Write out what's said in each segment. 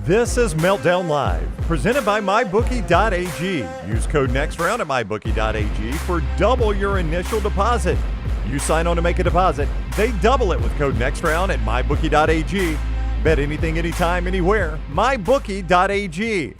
This is Meltdown Live, presented by MyBookie.ag. Use code NEXTROUND at MyBookie.ag for double your initial deposit. You sign on to make a deposit, they double it with code NEXTROUND at MyBookie.ag. Bet anything, anytime, anywhere. MyBookie.ag.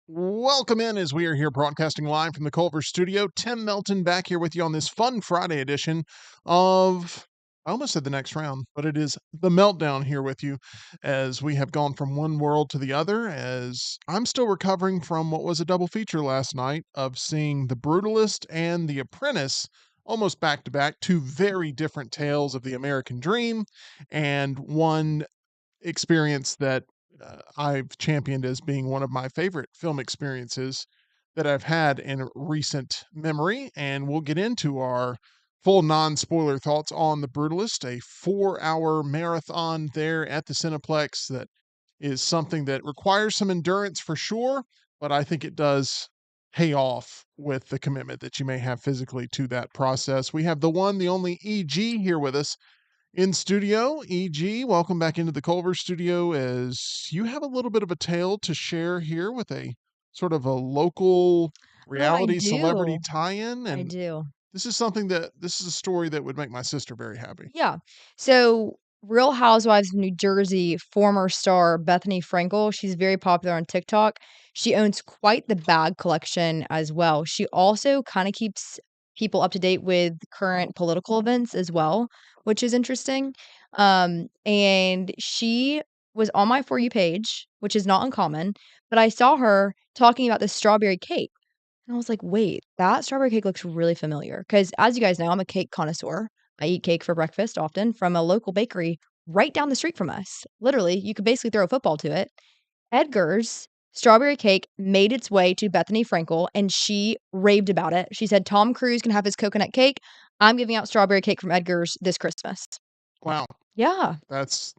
Welcome in as we are here broadcasting live from the Culver studio. Tim Melton back here with you on this fun Friday edition of, I almost said the next round, but it is the Meltdown here with you as we have gone from one world to the other, as I'm still recovering from what was a double feature last night of seeing The Brutalist and The Apprentice almost back to back, two very different tales of the American dream, and one experience that I've championed as being one of my favorite film experiences that I've had in recent memory. And we'll get into our full non-spoiler thoughts on The Brutalist, a 4-hour marathon there at the Cineplex that is something that requires some endurance for sure, but I think it does pay off with the commitment that you may have physically to that process. We have the one, the only EG here with us in studio. EG, welcome back into the Culver studio as you have a little bit of a tale to share here with a sort of a local reality celebrity tie-in. I And do. this is a story that would make my sister very happy. Yeah. So, Real Housewives of New Jersey former star Bethany Frankel, she's very popular on TikTok. She owns quite the bag collection as well. She also kind of keeps people up to date with current political events as well, which is interesting. And she was on my For You page, which is not uncommon, but I saw her talking about this strawberry cake. And I was like, wait, that strawberry cake looks really familiar. Because as you guys know, I'm a cake connoisseur. I eat cake for breakfast often from a local bakery right down the street from us. Literally, you could basically throw a football to it. Edgar's strawberry cake made its way to Bethany Frankel, and she raved about it. She said, Tom Cruise can have his coconut cake. I'm giving out strawberry cake from Edgar's this Christmas. Wow. Yeah. That's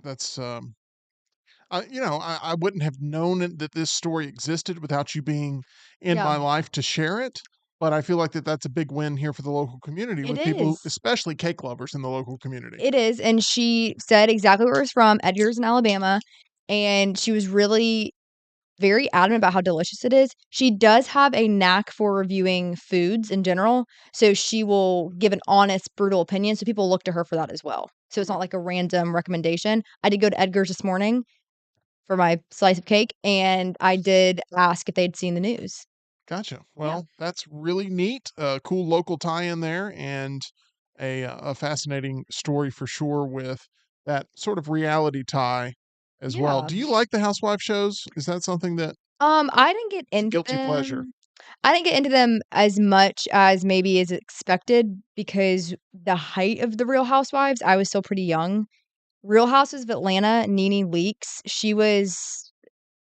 I wouldn't have known that this story existed without you being in my Yeah. life to share it. But I feel like that's a big win here for the local community It with people, is. especially cake lovers in the local community. It is. And she said exactly where it was from, Edgar's in Alabama. And she was really very adamant about how delicious it is. She does have a knack for reviewing foods in general, so she will give an honest, brutal opinion, so people look to her for that as well. So it's not like a random recommendation. I did go to Edgar's this morning for my slice of cake, and I did ask if they'd seen the news. Gotcha. Yeah. Well, that's really neat. Cool local tie-in there, and a fascinating story for sure with that sort of reality tie as well. Yeah. Do you like the housewife shows? Is that something that I didn't get into guilty pleasure? them. I didn't get into them as much as maybe is expected because the height of the Real Housewives, I was still pretty young. Real Houses of Atlanta, Nene Leakes, she was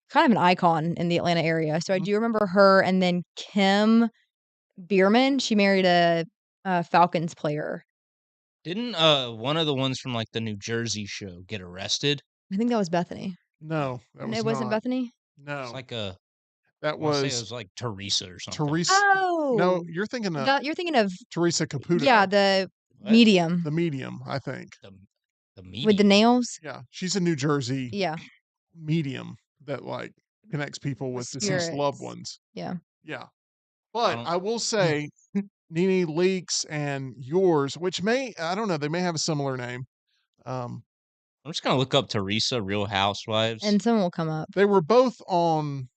kind of an icon in the Atlanta area. So I Mhm. do remember her, and then Kim Bierman, she married a Falcons player. Didn't one of the ones from like the New Jersey show get arrested? I think that was Bethany. No, that And was it wasn't not. Bethany? It's No, like a that I want to say it was was like Teresa or something. Teresa. No, Oh, you're thinking of you're thinking of Teresa Caputo, yeah, the What? medium the medium, I think. The with the medium. nails. Yeah, she's a New Jersey Yeah, medium that like connects people the with deceased loved spirits. ones. Yeah. Yeah. I But don't. I will say Nene Leakes and yours, which I don't know, they may have a similar name. Um, I'm just gonna look up Teresa Real Housewives. And someone will come up. they were both on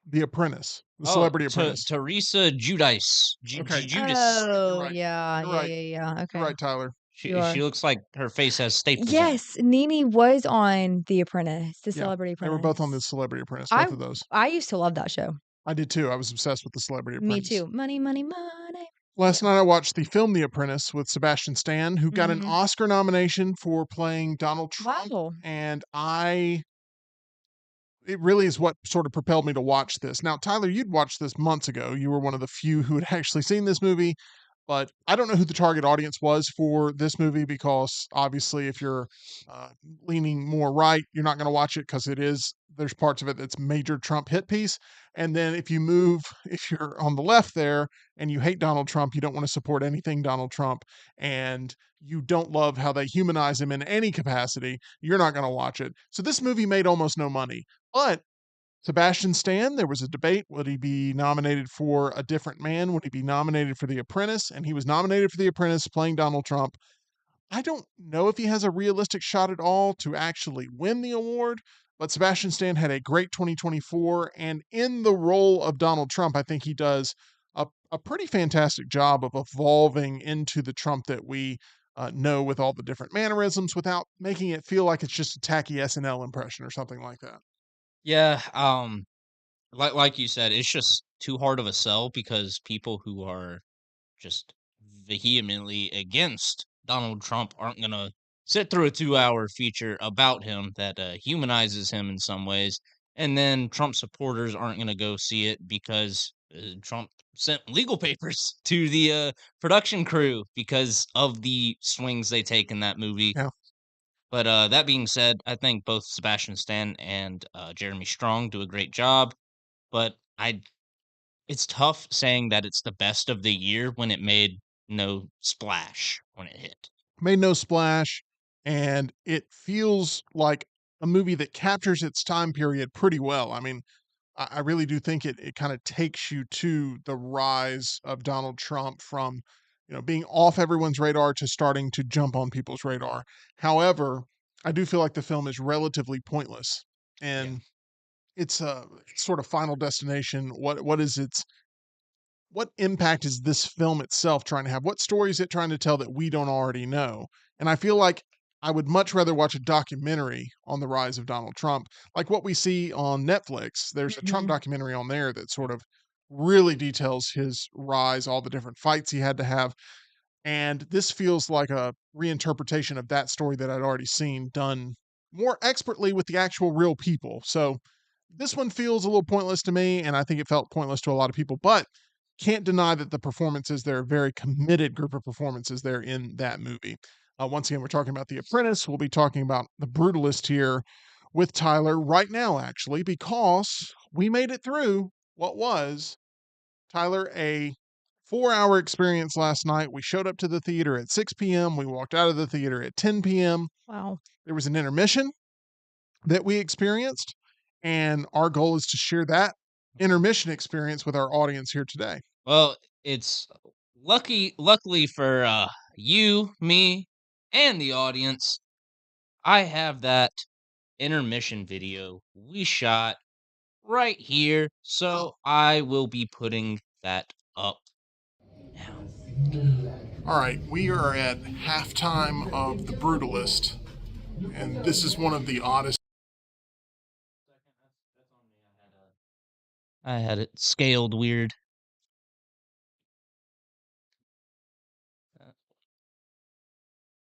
The Apprentice, The Celebrity Apprentice. Teresa Judice. Okay. Judas. You're Oh, right. yeah, You're yeah, right. yeah, yeah, You're okay. right, Tyler. You She are. looks like her face has staples on it. Yes, Nene was on The Apprentice, The Yeah. Celebrity They were both on The Apprentice. Celebrity Apprentice, I both of those. I used to love that show. I did too. I was obsessed with The Celebrity Me Apprentice. too. Money, money, money. Last night I watched the film The Apprentice with Sebastian Stan, who got an Mhm. Oscar nomination for playing Donald Trump. Wow. And it really is what sort of propelled me to watch this. Now, Tyler, you'd watched this months ago. You were one of the few who had actually seen this movie. But I don't know who the target audience was for this movie because obviously, if you're leaning more right, you're not going to watch it because there's parts of it that's major Trump hit piece. And then if you're on the left there and you hate Donald Trump, you don't want to support anything Donald Trump, and you don't love how they humanize him in any capacity, you're not going to watch it. So this movie made almost no money. But Sebastian Stan, there was a debate. Would he be nominated for A Different Man? Would he be nominated for The Apprentice? And he was nominated for The Apprentice playing Donald Trump. I don't know if he has a realistic shot at all to actually win the award, but Sebastian Stan had a great 2024. And in the role of Donald Trump, I think he does a pretty fantastic job of evolving into the Trump that we know, with all the different mannerisms, without making it feel like it's just a tacky SNL impression or something like that. Yeah, like you said, it's just too hard of a sell because people who are just vehemently against Donald Trump aren't gonna sit through a 2-hour feature about him that humanizes him in some ways, and then Trump supporters aren't gonna go see it because Trump sent legal papers to the production crew because of the swings they take in that movie. Yeah. But that being said, I think both Sebastian Stan and Jeremy Strong do a great job. But it's tough saying that it's the best of the year when it made no splash when it hit. Made no splash, and it feels like a movie that captures its time period pretty well. I mean, I really do think it kind of takes you to the rise of Donald Trump from, being off everyone's radar to starting to jump on people's radar. However, I do feel like the film is relatively pointless, Yeah. and it's a sort of final destination. What impact is this film itself trying to have? What story is it trying to tell that we don't already know? And I feel like I would much rather watch a documentary on the rise of Donald Trump, like what we see on Netflix. There's a Trump Mhm. documentary on there that sort of really details his rise, all the different fights he had to have. And this feels like a reinterpretation of that story that I'd already seen, done more expertly with the actual real people. So this one feels a little pointless to me, and I think it felt pointless to a lot of people, but can't deny that the performances, there are a very committed group of performances there in that movie. Once again, we're talking about The Apprentice. We'll be talking about The Brutalist here with Tyler right now, actually, because we made it through what was, Tyler, a 4-hour experience last night. We showed up to the theater at 6 p.m. We walked out of the theater at 10 p.m. Wow. There was an intermission that we experienced, and our goal is to share that intermission experience with our audience here today. Well, it's luckily for you, me, and the audience, I have that intermission video we shot right here, so I will be putting that up now. All right, we are at halftime of The Brutalist, and this is one of the oddest. I had it scaled weird.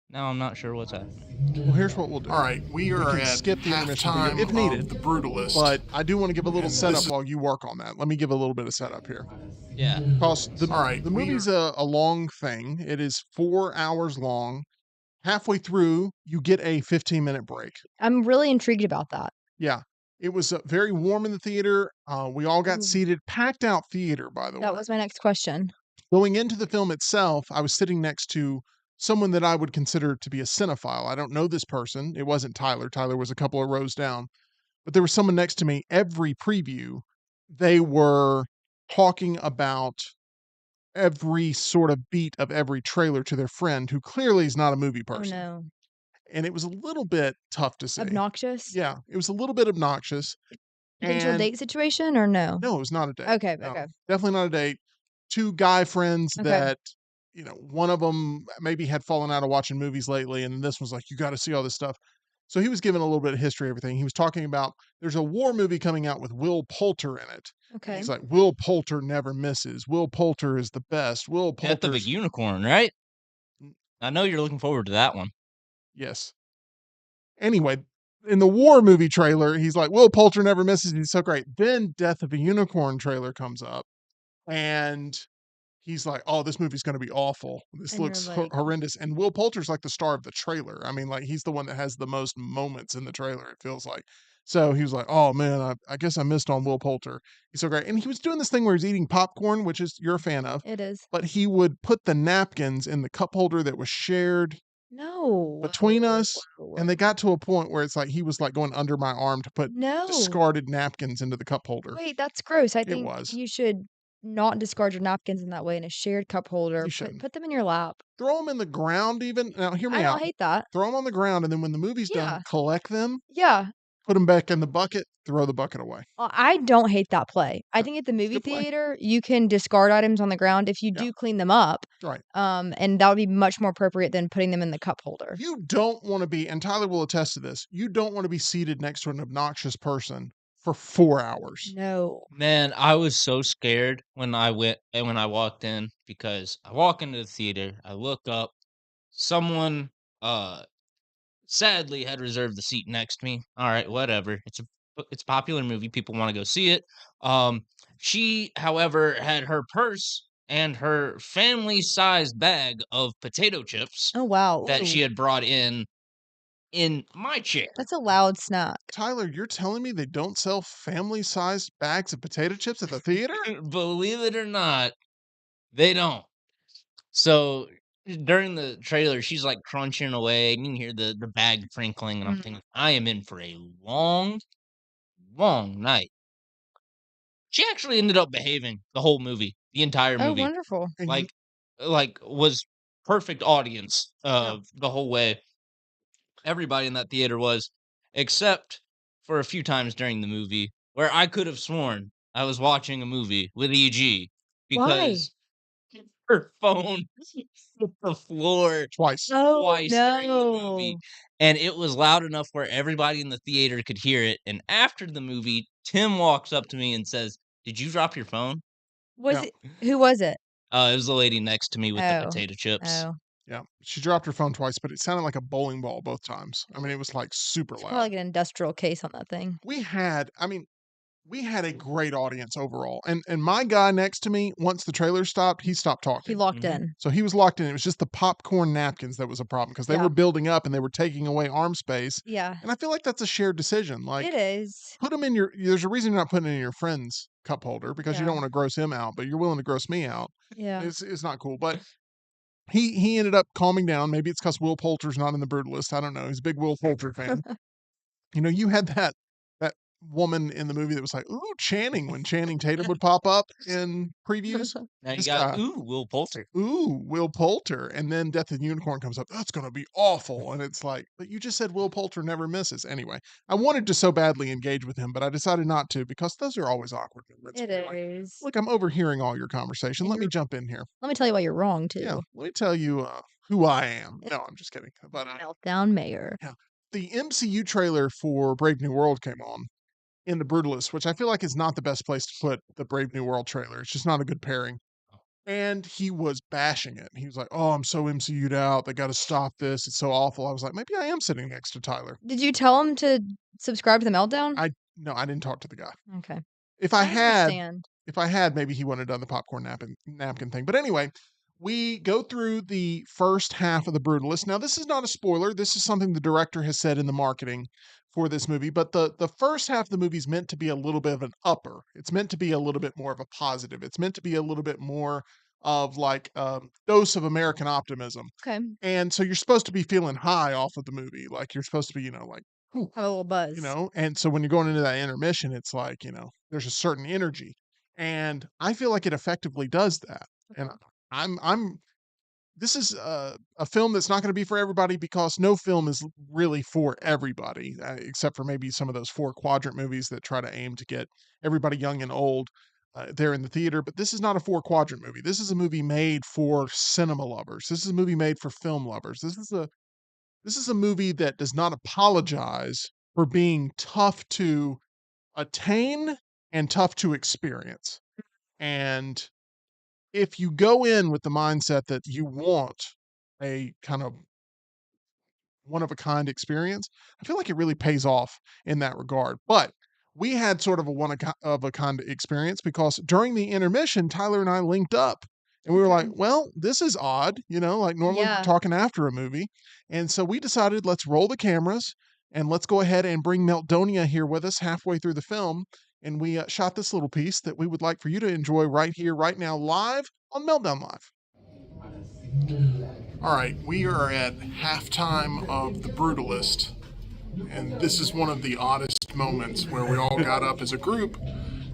Now I'm not sure what's happening. Well, here's what we'll do. All right, we can at skip the intermission video halftime if needed, of The Brutalist. but I do want to give a little And setup this is- while you work on that. Let me give a little bit of setup here. Yeah. Because All right, the we movie's a long thing. It is 4 hours long. Halfway through, you get a 15-minute break. I'm really intrigued about that. Yeah. It was very warm in the theater. We all got Ooh. seated, packed out theater, by the way. That was my next question. Going into the film itself, I was sitting next to someone that I would consider to be a cinephile. I don't know this person. It wasn't Tyler. Tyler was a couple of rows down. But there was someone next to me. Every preview, they were talking about every sort of beat of every trailer to their friend who clearly is not a movie Oh person. no. And it was a little bit tough to see. Obnoxious? Yeah, it was a little bit obnoxious. Potential And date situation or no? no, it was not a date. Okay, No, okay. definitely not a date. Two guy friends Okay. that, one of them maybe had fallen out of watching movies lately, and this was like, you got to see all this stuff. So he was giving a little bit of history, everything. He was talking about there's a war movie coming out with Will Poulter in it. And Okay. he's like, Will Poulter never misses. Will Poulter is the best. Will Death of a Poulter's Unicorn, right? I know you're looking forward to that one. yes. Anyway, in the war movie trailer, he's like, Will Poulter never misses. He's so great. Then Death of a Unicorn trailer comes up, and he's like, "Oh, this movie's going to be awful. This And you're looks like, horrendous." And Will Poulter's like the star of the trailer. I mean, like he's the one that has the most moments in the trailer. It feels like. So he was like, "Oh man, I guess I missed on Will Poulter. He's so great." And he was doing this thing where he's eating popcorn, which is you're a fan of, it is. but he would put the napkins in the cup holder that was shared No. between us. Whoa. And they got to a point where it's like he was like going under my arm to put No. discarded napkins into the cup holder. Wait, that's gross. I It think was. you should not discard your napkins in that way in a shared cup holder. You Put shouldn't. put them in your lap. Throw them in the ground even. Now, hear me I out. don't hate that. Throw them on the ground, and then when the movie's done, Yeah. collect them, Yeah. put them back in the bucket, throw the bucket away. I don't hate that play. I Yeah, think at the movie good play. theater, you can discard items on the ground if you Yeah. do clean them up. Right. And that would be much more appropriate than putting them in the cup holder. You don't want to be, and Tyler will attest to this, you don't want to be seated next to an obnoxious person for 4 hours. No. Man, I was so scared when I walked in because I walk into the theater, I look up, someone sadly had reserved the seat next to me. All right, whatever. It's a popular movie. People want to go see it. She, however, had her purse and her family-sized bag of potato chips Oh wow. that she Ooh, had brought in my chair. that's a loud snack. Tyler, you're telling me they don't sell family-sized bags of potato chips at the theater? Believe it or not, they don't. So during the trailer, she's like crunching away, and you can hear the bag crinkling, and I'm Mm. thinking, I am in for a long, long night. She actually ended up behaving the whole movie, the entire Oh, movie. wonderful. And you, Like was perfect audience yeah, the whole way. Everybody in that theater was, except for a few times during the movie where I could have sworn I was watching a movie with EG Why? because her phone hit the floor twice. Oh twice during the movie, no. and it was loud enough where everybody in the theater could hear it. And after the movie, Tim walks up to me and says, "Did you drop your phone?" Was Yeah, it who was it? It was the lady next to me with the Oh. potato chips. Oh. yeah. She dropped her phone twice, but it sounded like a bowling ball both times. I mean, it was like super It's loud. probably like an industrial case on that thing. We had a great audience overall. And my guy next to me, once the trailer stopped, he stopped He talking. locked Mhm. in. So he was locked in. It was just the popcorn napkins that was a problem because they Yeah. were building up and they were taking away arm space. Yeah. And I feel like that's a shared decision. Like, It is. put them in there's a reason you're not putting it in your friend's cup holder because you Yeah. don't want to gross him out, but you're willing to gross me out. Yeah. It's not cool. But he ended up calming down. Maybe it's because Will Poulter's not in the Brutalist. I don't know. He's a big Will Poulter fan. You had that woman in the movie that was like, "Ooh, Channing," when Channing Tatum would pop up in previews. Now you This got guy, Will Poulter. "Ooh, Will Poulter," and then Death and the Unicorn comes up. That's gonna be awful, and it's like, but you just said Will Poulter never misses. Anyway, I wanted to so badly engage with him, but I decided not to because those are always awkward moments. It where you're like, is. look, I'm overhearing all your conversation. And Let me you're jump in here. let me tell you why you're wrong Yeah, too. let me tell you who I am. No, I'm just kidding. But Meltdown Mayor. yeah, the MCU trailer for Brave New World came on in the Brutalist, which I feel like is not the best place to put the Brave New World trailer. It's just not a good pairing. And he was bashing it. He was like, "Oh, I'm so MCU'd out. They got to stop this. It's so awful." I was like, maybe I am sitting next to Tyler. Did you tell him to subscribe to the Meltdown? No, I didn't talk to the guy. Okay. If I I had, understand. maybe he wouldn't have done the popcorn napkin thing. But anyway, we go through the first half of the Brutalist. Now, this is not a spoiler. This is something the director has said in the marketing for this movie. But the first half of the movie is meant to be a little bit of an upper. It's meant to be a little bit more of a positive. It's meant to be a little bit more of like a dose of American optimism. Okay. And so you're supposed to be feeling high off of the movie. Like you're supposed to be, like, "Whew," Have a little buzz. and so when you're going into that intermission, it's like, there's a certain energy. And I feel like it effectively does that. And I'm this is a film that's not going to be for everybody because no film is really for everybody, except for maybe some of those 4-quadrant movies that try to aim to get everybody young and old there in the theater. But this is not a 4-quadrant movie. This is a movie made for cinema lovers. This is a movie made for film lovers. This is a movie that does not apologize for being tough to attain and tough to experience. And if you go in with the mindset that you want a kind of one of a kind experience, I feel like it really pays off in that regard. But we had sort of a one of a kind experience because during the intermission, Tyler and I linked up And we were like, Okay. well, this is odd. Like normally we're Yeah. talking after a movie. And so we decided let's roll the cameras and let's go ahead and bring Meltdonia here with us halfway through the film. And we shot this little piece that we would like for you to enjoy right here, right now, live on Meltdown Live. All right, we are at halftime of The Brutalist. And this is one of the oddest moments where we all got up as a group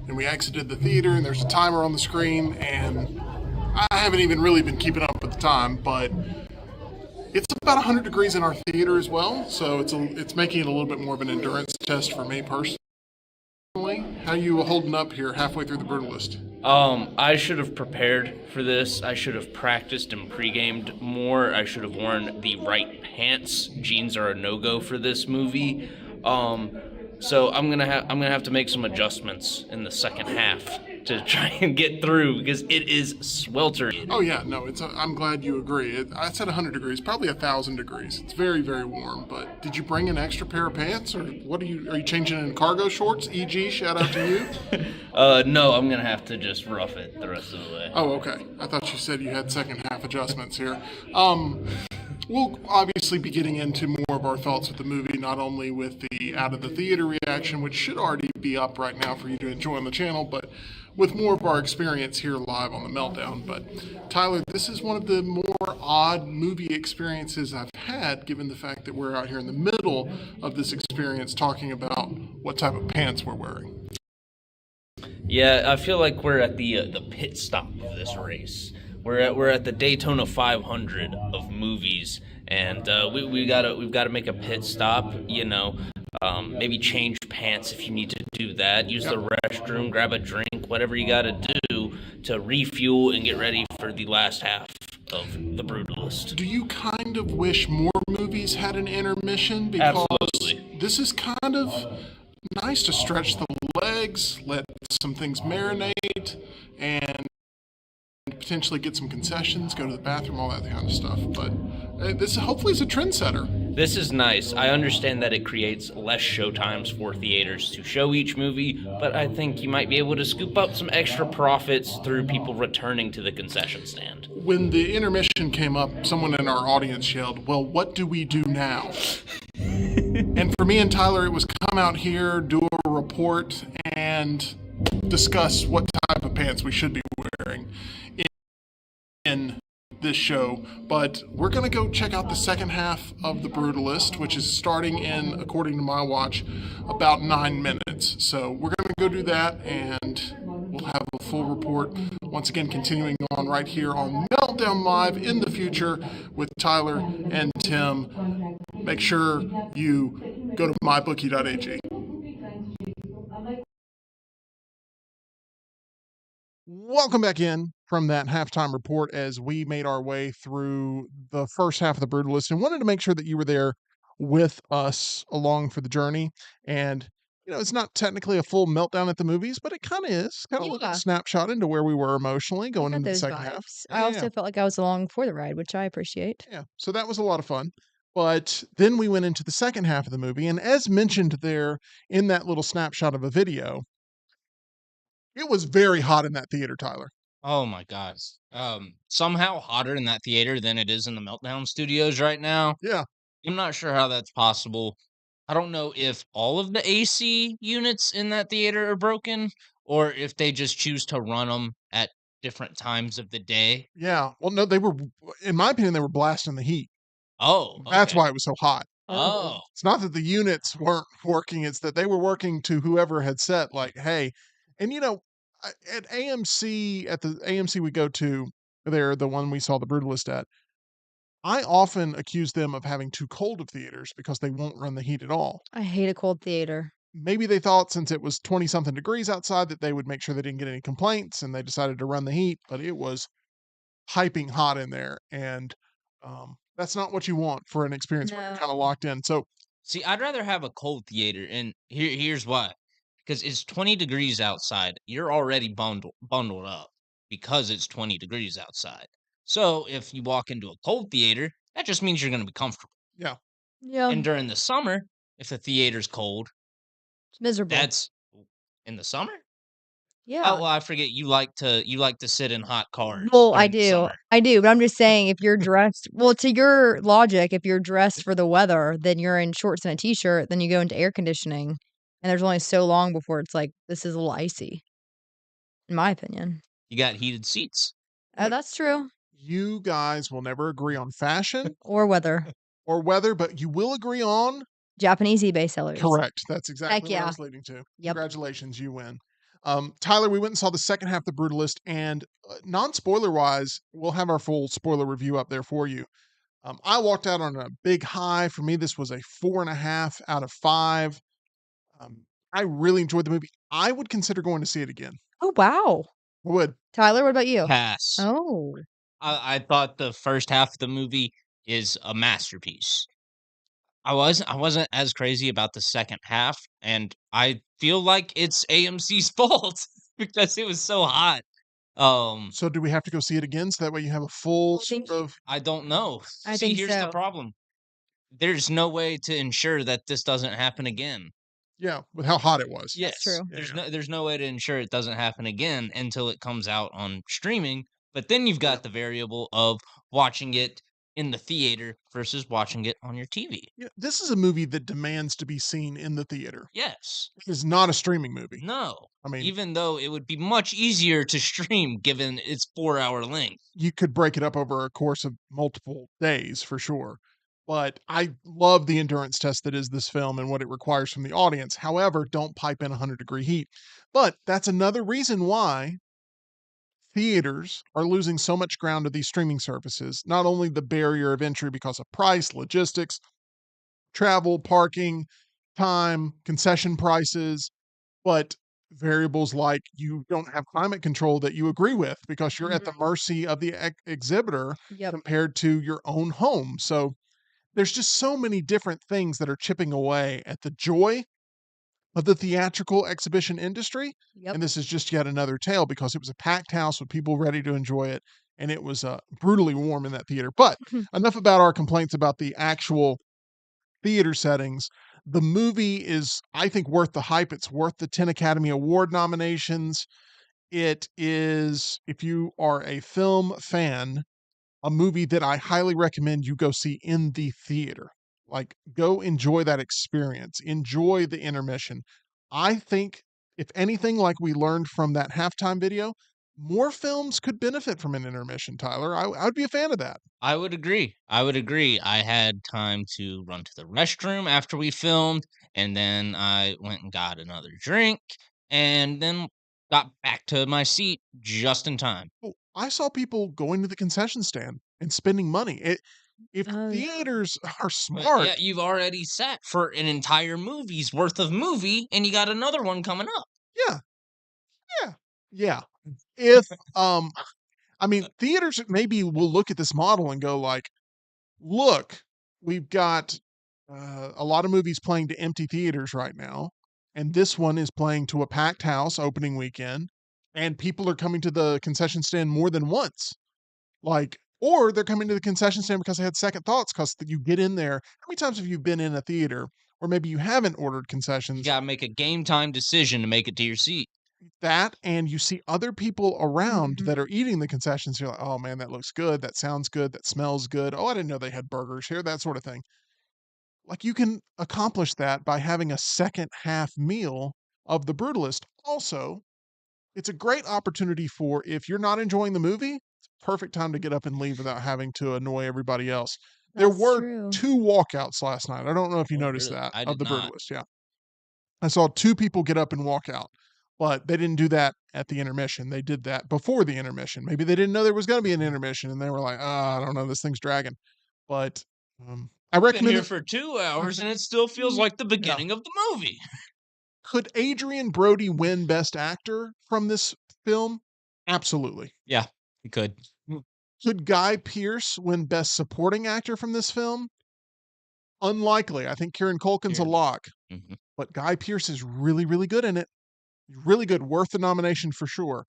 and we exited the theater, and there's a timer on the screen, and I haven't even really been keeping up with the time, but it's about 100 degrees in our theater as well, so it's making it a little bit more of an endurance test for me personally. How you holding up here halfway through The Brutalist? I should have prepared for this. I should have practiced and pre-gamed more. I should have worn the right pants. Jeans are a no-go for this movie. So I'm gonna have to make some adjustments in the second half to try and get through because it is sweltering. Oh yeah, no, I'm glad you agree. I said 100 degrees, probably 1,000 degrees. It's very, very warm. But did you bring an extra pair of pants, or are you changing in cargo shorts? EG, shout out to you. No, I'm gonna have to just rough it the rest of the way. Oh, okay. I thought you said you had second half adjustments here. We'll obviously be getting into more of our thoughts with the movie, not only with the out of the theater reaction, which should already be up right now for you to enjoy on the channel, but with more of our experience here live on the Meltdown. But Tyler, this is one of the more odd movie experiences I've had, given the fact that we're out here in the middle of this experience talking about what type of pants we're wearing. Yeah, I feel like we're at the pit stop of this race. We're at the Daytona 500 of movies, and we've got to make a pit stop. Maybe change pants if you need to do that. Use the restroom, grab a drink, whatever you got to do to refuel and get ready for the last half of The Brutalist. Do you kind of wish more movies had an intermission? Because Absolutely. this is kind of nice to stretch the legs, let some things marinate, and potentially get some concessions, go to the bathroom, all that kind of stuff. But this hopefully is a trendsetter. This is nice. I understand that it creates less showtimes for theaters to show each movie, but I think you might be able to scoop up some extra profits through people returning to the concession stand. When the intermission came up, someone in our audience yelled, "Well, what do we do now?" And for me and Tyler, it was come out here, do a report, and discuss what type of pants we should be wearing in this show. But we're going to go check out the second half of The Brutalist, which is starting in, according to my watch, about 9 minutes. So we're going to go do that, and we'll have a full report. Once again, continuing on right here on Meltdown Live in the future with Tyler and Tim. Make sure you go to mybookie.ag. Welcome back in from that halftime report as we made our way through the first half of The Brutalist and wanted to make sure that you were there with us along for the journey. And, it's not technically a full meltdown at the movies, but it kind of is. Kind of like a snapshot into where we were emotionally going into the second half. I also felt like I was along for the ride, which I appreciate. Yeah, so that was a lot of fun. But then we went into the second half of the movie, and as mentioned there in that little snapshot of a video, it was very hot in that theater, Tyler. Oh my gosh. Somehow hotter in that theater than it is in the Meltdown studios right now. Yeah. I'm not sure how that's possible. I don't know if all of the AC units in that theater are broken or if they just choose to run them at different times of the day. Yeah. Well, no, in my opinion, they were blasting the heat. Oh, That's okay. why it was so hot. Oh, It's not that the units weren't working, it's that they were working to whoever had set, like, hey, and at the AMC we go to there, the one we saw The Brutalist at, I often accuse them of having too cold of theaters because they won't run the heat at all. I hate a cold theater. Maybe they thought since it was 20 something degrees outside that they would make sure they didn't get any complaints and they decided to run the heat, but it was piping hot in there. And that's not what you want for an experience where you're No. kind of locked in. So, see, I'd rather have a cold theater, and here's why. Because it's 20 degrees outside. You're already bundled up because it's 20 degrees outside. So if you walk into a cold theater, that just means you're going to be comfortable. yeah. Yeah. And during the summer, if the theater's cold, It's miserable. that's in the summer? Yeah. well, I forget you like to sit in hot cars Well, I during the do. summer. I do, but I'm just saying if you're dressed well, to your logic, if you're dressed for the weather, then you're in shorts and a t-shirt, then you go into air conditioning, and there's only so long before it's like, this is a little icy, in my opinion. You got heated seats. Oh, Look, that's true. you guys will never agree on fashion Or weather. or weather, but you will agree on Japanese eBay sellers. correct. That's Heck exactly what I yeah. was leading to. Yep. Congratulations, you win. Tyler, we went and saw the second half of The Brutalist, and non-spoiler wise, we'll have our full spoiler review up there for you. I walked out on a big high. For me, this was a 4.5 out of 5. I really enjoyed the movie. I would consider going to see it again. Oh, wow. I would. Tyler, what about you? Pass. Oh. I thought the first half of the movie is a masterpiece. I wasn't as crazy about the second half, and I feel like it's AMC's fault because it was so hot. So do we have to go see it again so that way you have a full I think- sort of I don't know. I See, think here's the so. problem. There's no way to ensure that this doesn't happen again. yeah, with how hot it was. Yes, true. Yeah. there's no way to ensure it doesn't happen again until it comes out on streaming. But then you've got the variable of watching it in the theater versus watching it on your TV. Yeah, this is a movie that demands to be seen in the theater. Yes. It is not a streaming movie. No. I mean, Even though it would be much easier to stream given its 4-hour length. you could break it up over a course of multiple days for sure. But I love the endurance test that is this film and what it requires from the audience. However, don't pipe in 100-degree heat. But that's another reason why theaters are losing so much ground to these streaming services. Not only the barrier of entry because of price, logistics, travel, parking, time, concession prices, but variables like you don't have climate control that you agree with because you're at the mercy of the exhibitor Yep. compared to your own home. So there's just so many different things that are chipping away at the joy of the theatrical exhibition industry. Yep. And this is just yet another tale because it was a packed house with people ready to enjoy it. And it was brutally warm in that theater. But enough about our complaints about the actual theater settings. The movie is, I think, worth the hype. It's worth the 10 Academy Award nominations. It is, if you are a film fan, a movie that I highly recommend you go see in the theater. Like, go enjoy that experience. Enjoy the intermission. I think, if anything, like we learned from that halftime video, more films could benefit from an intermission, Tyler. I would be a fan of that. I would agree. I would agree. I had time to run to the restroom after we filmed, and then I went and got another drink, and then got back to my seat just in time. Oh, I saw people going to the concession stand and spending money. If Oh, yeah. theaters are But smart, yeah, you've already sat for an entire movie's worth of movie, and you got another one coming up. yeah, yeah, yeah. If I mean, theaters maybe will look at this model and go like, look, we've got a lot of movies playing to empty theaters right now, and this one is playing to a packed house opening weekend, and people are coming to the concession stand more than once. Like, or they're coming to the concession stand because they had second thoughts because you get in there. How many times have you been in a theater or maybe you haven't ordered You concessions? got to make a game time decision to make it to your seat. That and you see other people around Mhm. that are eating the concessions. You're like, oh man, that looks good. That sounds good. That smells good. Oh, I didn't know they had burgers here. That sort of thing. Like you can accomplish that by having a second half meal of The Brutalist. Also, it's a great opportunity for if you're not enjoying the movie, it's a perfect time to get up and leave without having to annoy everybody else. There That's were true. 2 walkouts last night. I don't know if you Oh, noticed really? that I of did The not. Brutalist. Yeah. I saw 2 people get up and walk out, but they didn't do that at the intermission. They did that before the intermission. Maybe they didn't know there was going to be an intermission and they were like, oh, I don't know, this thing's dragging. But I Been recommend here it. for 2 hours, and it still feels like the Yeah. beginning of the movie. Could Adrian Brody win Best Actor from this film? Absolutely. Yeah, you could. Could Guy Pearce win Best Supporting Actor from this film? Unlikely. I think Kieran Culkin's a Kieran- lock, Mhm. but Guy Pearce is really, really good in it. Really good. Worth the nomination for sure.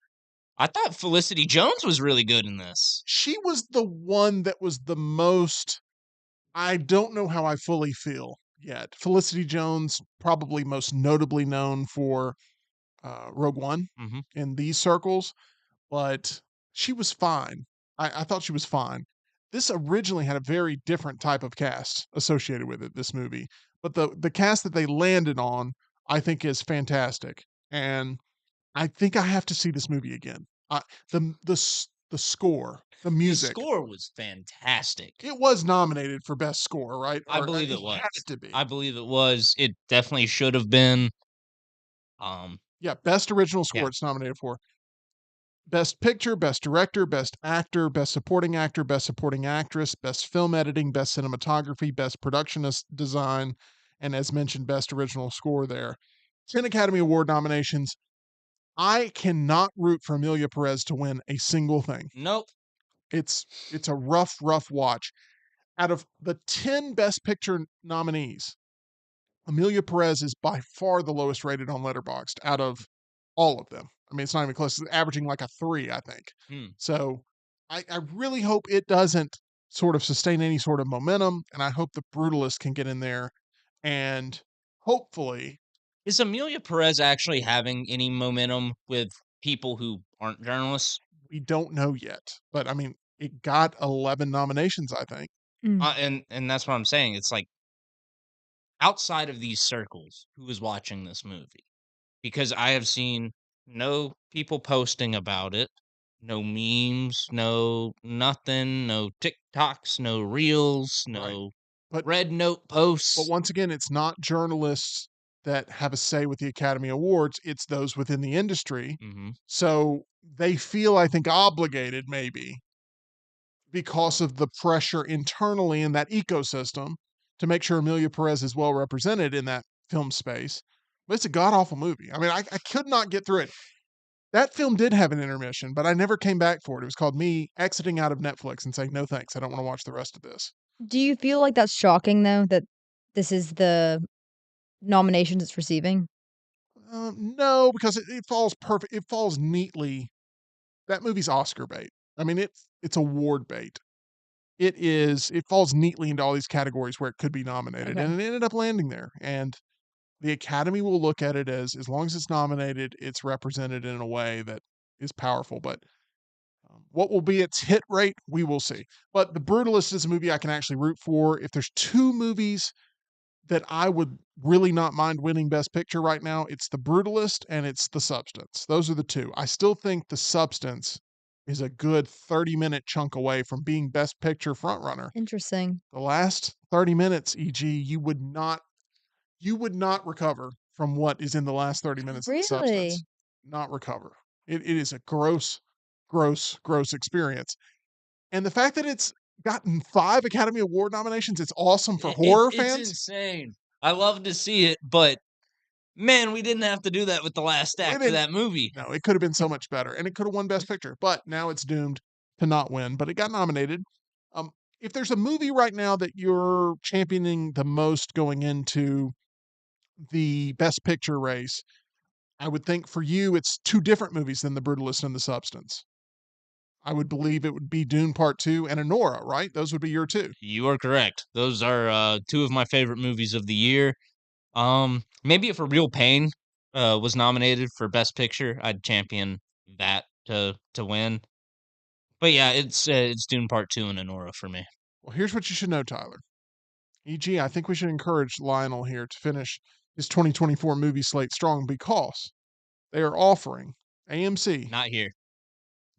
I thought Felicity Jones was really good in this. She was the one that was the most, I don't know how I fully feel yet. Felicity Jones, probably most notably known for Rogue One Mhm. in these circles, but she was fine. I thought she was fine. This originally had a very different type of cast associated with it, this movie. But the cast that they landed on, I think, is fantastic. And I think I have to see this movie again. The score, the The music, score was fantastic. it was nominated for best score, right? I Or believe it it was. had to be. I believe it was. It definitely should have been. Um, Yeah, best original yeah. score it's nominated for. Best picture, best director, best actor, best supporting actor, best supporting actress, best film editing, best cinematography, best production design, and as mentioned, best original score there. 10 Academy Award nominations. I cannot root for Amilia Perez to win a single thing. Nope. It's a rough watch. Out of the 10 best picture nominees, Amilia Perez is by far the lowest rated on Letterboxd out of all of them. I mean, it's not even close. It's averaging like a 3, I think. Hmm. So I really hope it doesn't sort of sustain any sort of momentum, and I hope the Brutalist can get in there and hopefully Is Amelia Perez actually having any momentum with people who aren't journalists? we don't know yet. But I mean, it got 11 nominations, I think. Mm. And that's what I'm saying. It's like outside of these circles, who is watching this movie? Because I have seen no people posting about it, no memes, no nothing, no TikToks, no reels, Right. no But red note but posts. once again, it's not journalists that have a say with the Academy Awards, it's those within the industry. Hmm. So they feel, I think, obligated maybe because of the pressure internally in that ecosystem to make sure Amelia Perez is well represented in that film space. But it's a god awful movie. I mean, I could not get through it. That film did have an intermission, but I never came back for it. It was called me exiting out of Netflix and saying, no, thanks. I don't want to watch the rest of this. Do you feel like that's shocking though, that this is the nominations it's receiving? No, because it falls perfect. It falls neatly. That movie's Oscar bait. I mean, it's award bait. It falls neatly into all these categories where it could be nominated, Okay. and it ended up landing there. And the Academy will look at it as long as it's nominated, it's represented in a way that is powerful. But what will be its hit rate, we will see. But The Brutalist is a movie I can actually root for. If there's two movies that I would really not mind winning Best Picture right now, it's The Brutalist and it's The Substance. Those are the two. I still think The Substance is a good 30-minute chunk away from being Best Picture frontrunner. Interesting. The last 30 minutes, e.g., you would not recover from what is in the last 30 minutes of The Substance. Really? Not recover. It is a gross experience. And the fact that it's gotten 5 Academy Award nominations, it's awesome for horror It's fans. insane. I love to see it, but man, we didn't have to do that with the last We act of didn't- that movie. No, it could have been so much better, and it could have won Best Picture, but now it's doomed to not win. But it got nominated. Um, if there's a movie right now that you're championing the most going into the Best Picture race, I would think for you it's two different movies than The Brutalist and The Substance. I would believe it would be Dune Part 2 and Anora, right? Those would be your two. You are correct. Those are two of my favorite movies of the year. Maybe if A Real Pain was nominated for Best Picture, I'd champion that to win. But yeah, it's Dune Part 2 and Anora for me. Well, here's what you should know, Tyler. E.g., I think we should encourage Lionel here to finish his 2024 movie slate strong because they are offering AMC. Not here.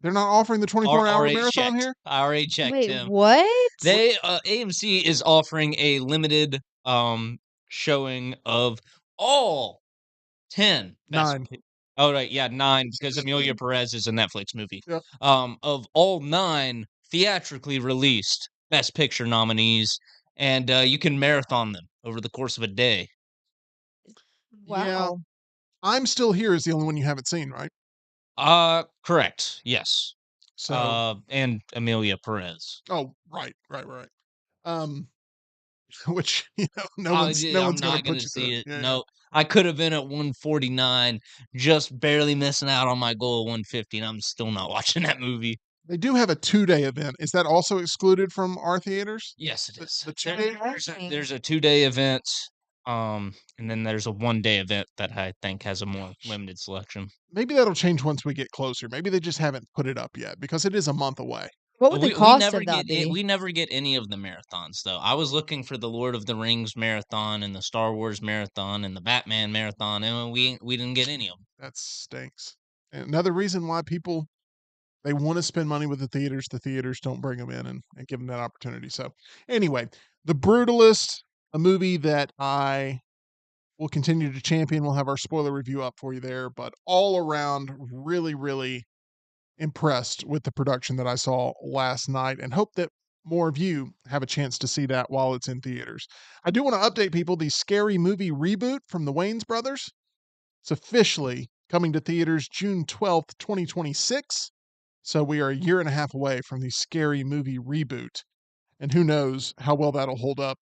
They're not offering the 24-hour Already marathon checked. here? I already checked Wait, him. what? They AMC is offering a limited showing of all 10 best 9. Oh right, yeah, 9 because Amelia Perez is a Netflix movie. Yep. Of all 9 theatrically released Best Picture nominees, and you can marathon them over the course of a day. Yeah. Wow. I'm Still Here is the only one you haven't seen, right? Correct. Yes. So, And Amelia Perez. oh, right. Um, which, no I'm one's gonna not put gonna you through see it. it. Yeah, No, I could have been at 149, just barely missing out on my goal of 150, and I'm still not watching that movie. They do have a 2-day event. Is that also excluded from our theaters? Yes, it is. The 2-day There's a 2-day event. And then there's a one-day event that I think has a more limited selection. Maybe that'll change once we get closer. Maybe they just haven't put it up yet because it is a month away. What would the We cost never of that get it. be? We never get any of the marathons though. I was looking for the Lord of the Rings marathon and the Star Wars marathon and the Batman marathon, and we didn't get any of them. That stinks. And another reason why people they want to spend money with the theaters don't bring them in and give them that opportunity. So anyway, The Brutalist, a movie that I will continue to champion. We'll have our spoiler review up for you there, but all around really, really impressed with the production that I saw last night and hope that more of you have a chance to see that while it's in theaters. I do want to update people the Scary Movie reboot from the Wayans brothers. It's officially coming to theaters June 12th, 2026. So we are a year and a half away from the Scary Movie reboot. And who knows how well that'll hold up.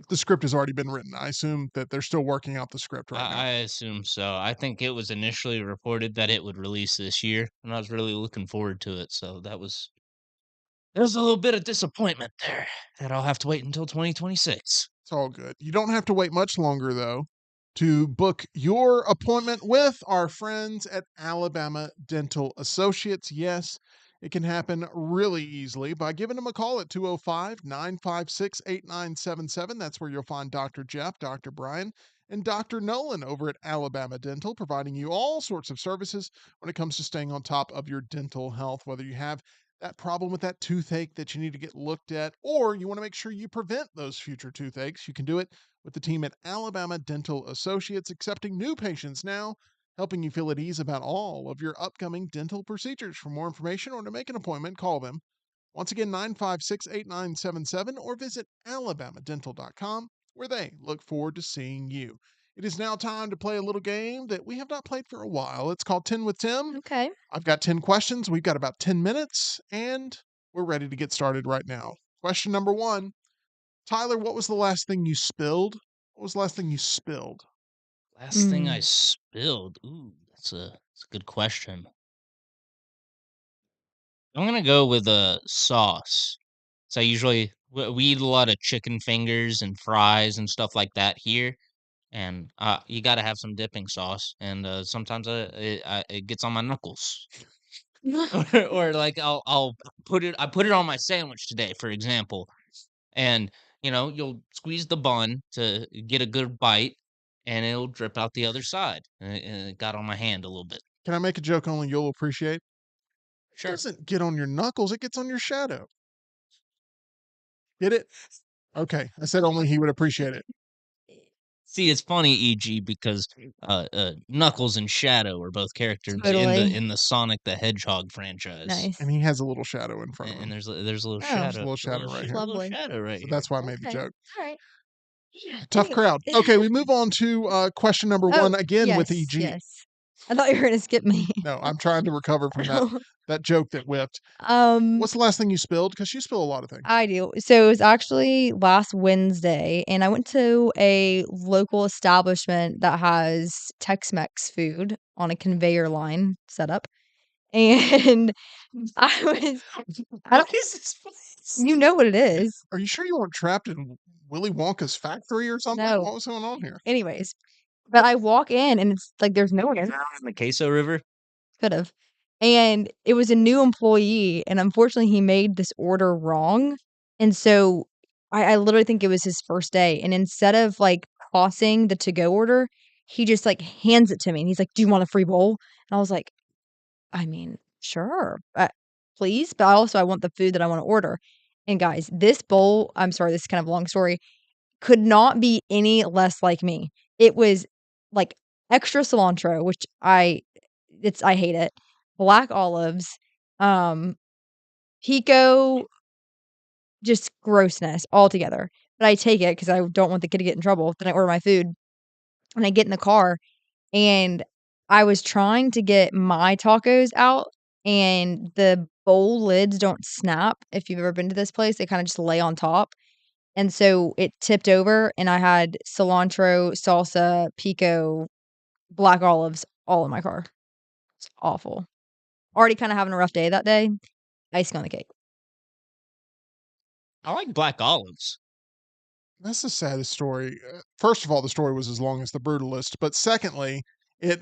The script has already been written. I assume that they're still working out the script right now. I assume so. I think it was initially reported that it would release this year, and I was really looking forward to it. So there's a little bit of disappointment there that I'll have to wait until 2026. It's all good. You don't have to wait much longer, though, to book your appointment with our friends at Alabama Dental Associates. Yes, it can happen really easily by giving them a call at 205 956 8977. That's where you'll find Dr. Jeff, Dr. Brian, and Dr. Nolan over at Alabama Dental, providing you all sorts of services when it comes to staying on top of your dental health, whether you have that problem with that toothache that you need to get looked at, or you want to make sure you prevent those future toothaches. You can do it with the team at Alabama Dental Associates, accepting new patients now, helping you feel at ease about all of your upcoming dental procedures. For more information or to make an appointment, call them. Once again, 956 8977, or visit alabamadental.com, where they look forward to seeing you. It is now time to play a little game that we have not played for a while. It's called 10 with Tim. Okay. I've got 10 questions. We've got about 10 minutes, and we're ready to get started right now. Question number 1. Tyler, what was the last thing you spilled? What was the last thing you spilled? Last thing I spilled. Ooh, that's a good question. I'm gonna go with a sauce. So I usually we eat a lot of chicken fingers and fries and stuff like that here, and you got to have some dipping sauce. And sometimes it gets on my knuckles, or like I'll put it on my sandwich today, for example, and you'll squeeze the bun to get a good bite, and it'll drip out the other side. And it got on my hand a little bit. Can I make a joke only you'll appreciate? It Sure. doesn't get on your knuckles, it gets on your shadow. Get it? Okay, I said only he would appreciate it. See, it's funny, EG, because Knuckles and Shadow are both characters Totally. in the Sonic the Hedgehog franchise. Nice. And he has a little shadow in front of him. And there's a little Oh. shadow, There's a little shadow right here. Lovely. shadow right So here. that's why I made the Okay. joke. All right. Tough crowd. Okay, we move on to question number 1 again with yes, EG. Yes. I thought you were gonna skip me. No, I'm trying to recover from that joke that whipped. Um, What's the last thing you spilled? Because you spill a lot of things. I do. So it was actually last Wednesday, and I went to a local establishment that has Tex-Mex food on a conveyor line setup, and I was, I don't, is this place? you know what it is. Are you sure you weren't trapped in Willy Wonka's factory or something? No. What was going on here? Anyways, but I walk in and it's like there's no one in. In the Queso River? Could have. And it was a new employee, and unfortunately, he made this order wrong. And so I literally think it was his first day. And instead of like tossing the to go order, he just like hands it to me. And he's like, "Do you want a free bowl?" And I was like, I mean, sure, please. But I want the food that I want to order. And guys, this bowl, I'm sorry, this is kind of a long story, could not be any less like me. It was like extra cilantro, which I hate it. Black olives, pico, just grossness altogether. But I take it because I don't want the kid to get in trouble. Then I order my food and I get in the car and I was trying to get my tacos out and the bowl lids don't snap. If you've ever been to this place, they kind of just lay on top. And so it tipped over and I had cilantro, salsa, pico, black olives all in my car. It's awful. Already kind of having a rough day that day. Icing on the cake. I like black olives. That's the saddest story. First of all, the story was as long as the Brutalist, but secondly, it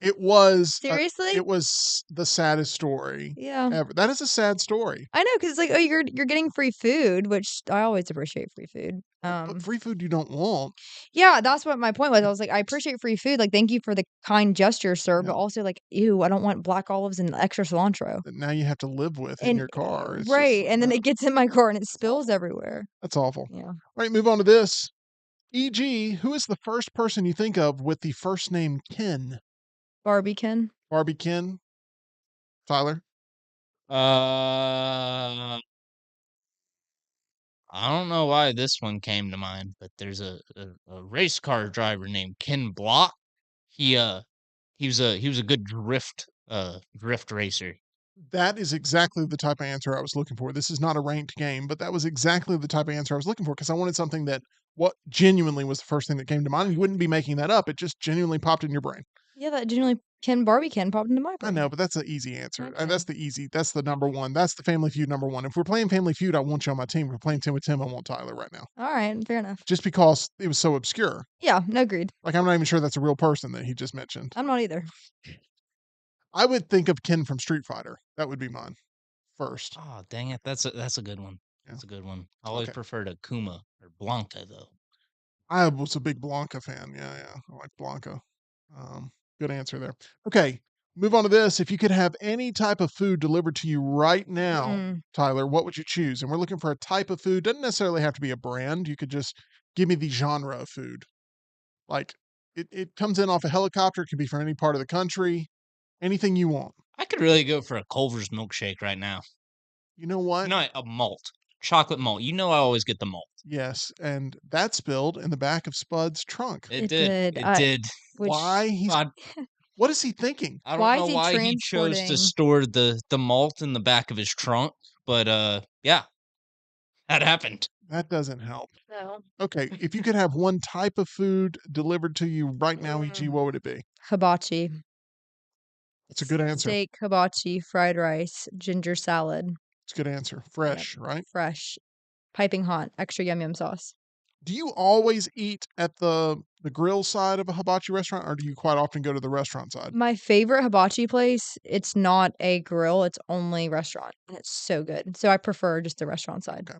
it was Seriously? it was the saddest story Yeah. ever. That is a sad story. I know, 'cause it's like, oh, you're getting free food, which I always appreciate free food. But free food you don't want. Yeah, that's what my point was. I was like, I appreciate free food. Like, thank you for the kind gesture, sir. But Yeah. also, like, ew, I don't want black olives and extra cilantro. That now you have to live with in And your car. It's right, just and then it gets in my car and it spills everywhere. that's awful. Yeah. All right, move on to this. E.g., who is the first person you think of with the first name Ken? Barbie Ken. Barbie Ken? Tyler? I don't know why this one came to mind, but there's a race car driver named Ken Block. He was a good drift racer. That is exactly the type of answer I was looking for. This is not a ranked game, but that was exactly the type of answer I was looking for because I wanted something that what genuinely was the first thing that came to mind. You wouldn't be making that up. It just genuinely popped in your brain. Yeah, that genuinely Barbie Ken popped into my I brain. know, but that's an easy answer. Okay. That's the number one. That's the Family Feud number one. If we're playing Family Feud, I want you on my team. If we're playing Tim with Tim, I want Tyler right now. All right, fair enough. Just because it was so obscure. Yeah, no, agreed. Like, I'm not even sure that's a real person that he just mentioned. I'm not either. I would think of Ken from Street Fighter. That would be mine first. Oh, dang it. That's a good one. Yeah. That's a good one. I always Okay. preferred a Kuma or Blanca though. I was a big Blanca fan. Yeah, yeah. I like Blanca. Good answer there. Okay, move on to this. If you could have any type of food delivered to you right now, Tyler, what would you choose? And we're looking for a type of food. Doesn't necessarily have to be a brand. You could just give me the genre of food. Like it comes in off a helicopter. It can be from any part of the country. Anything you want. I could really go for a Culver's milkshake right now. You know what? A malt. Chocolate malt. You know I always get the malt. Yes, and that spilled in the back of Spud's trunk. It It did. did. It did. Which, Why God, what is he thinking? I don't Why know is he why he chose to transporting- store the malt in the back of his trunk, but yeah. That happened. That doesn't help. No. Okay, if you could have one type of food delivered to you right now, E.G., what would it be? Hibachi. It's a good answer. Steak, hibachi, fried rice, ginger salad. It's a good answer. Fresh, right? Fresh. Piping hot. Extra yum yum sauce. Do you always eat at the grill side of a hibachi restaurant, or do you quite often go to the restaurant side? My favorite hibachi place, it's not a grill, it's only restaurant. And it's so good. So I prefer just the restaurant side. Okay.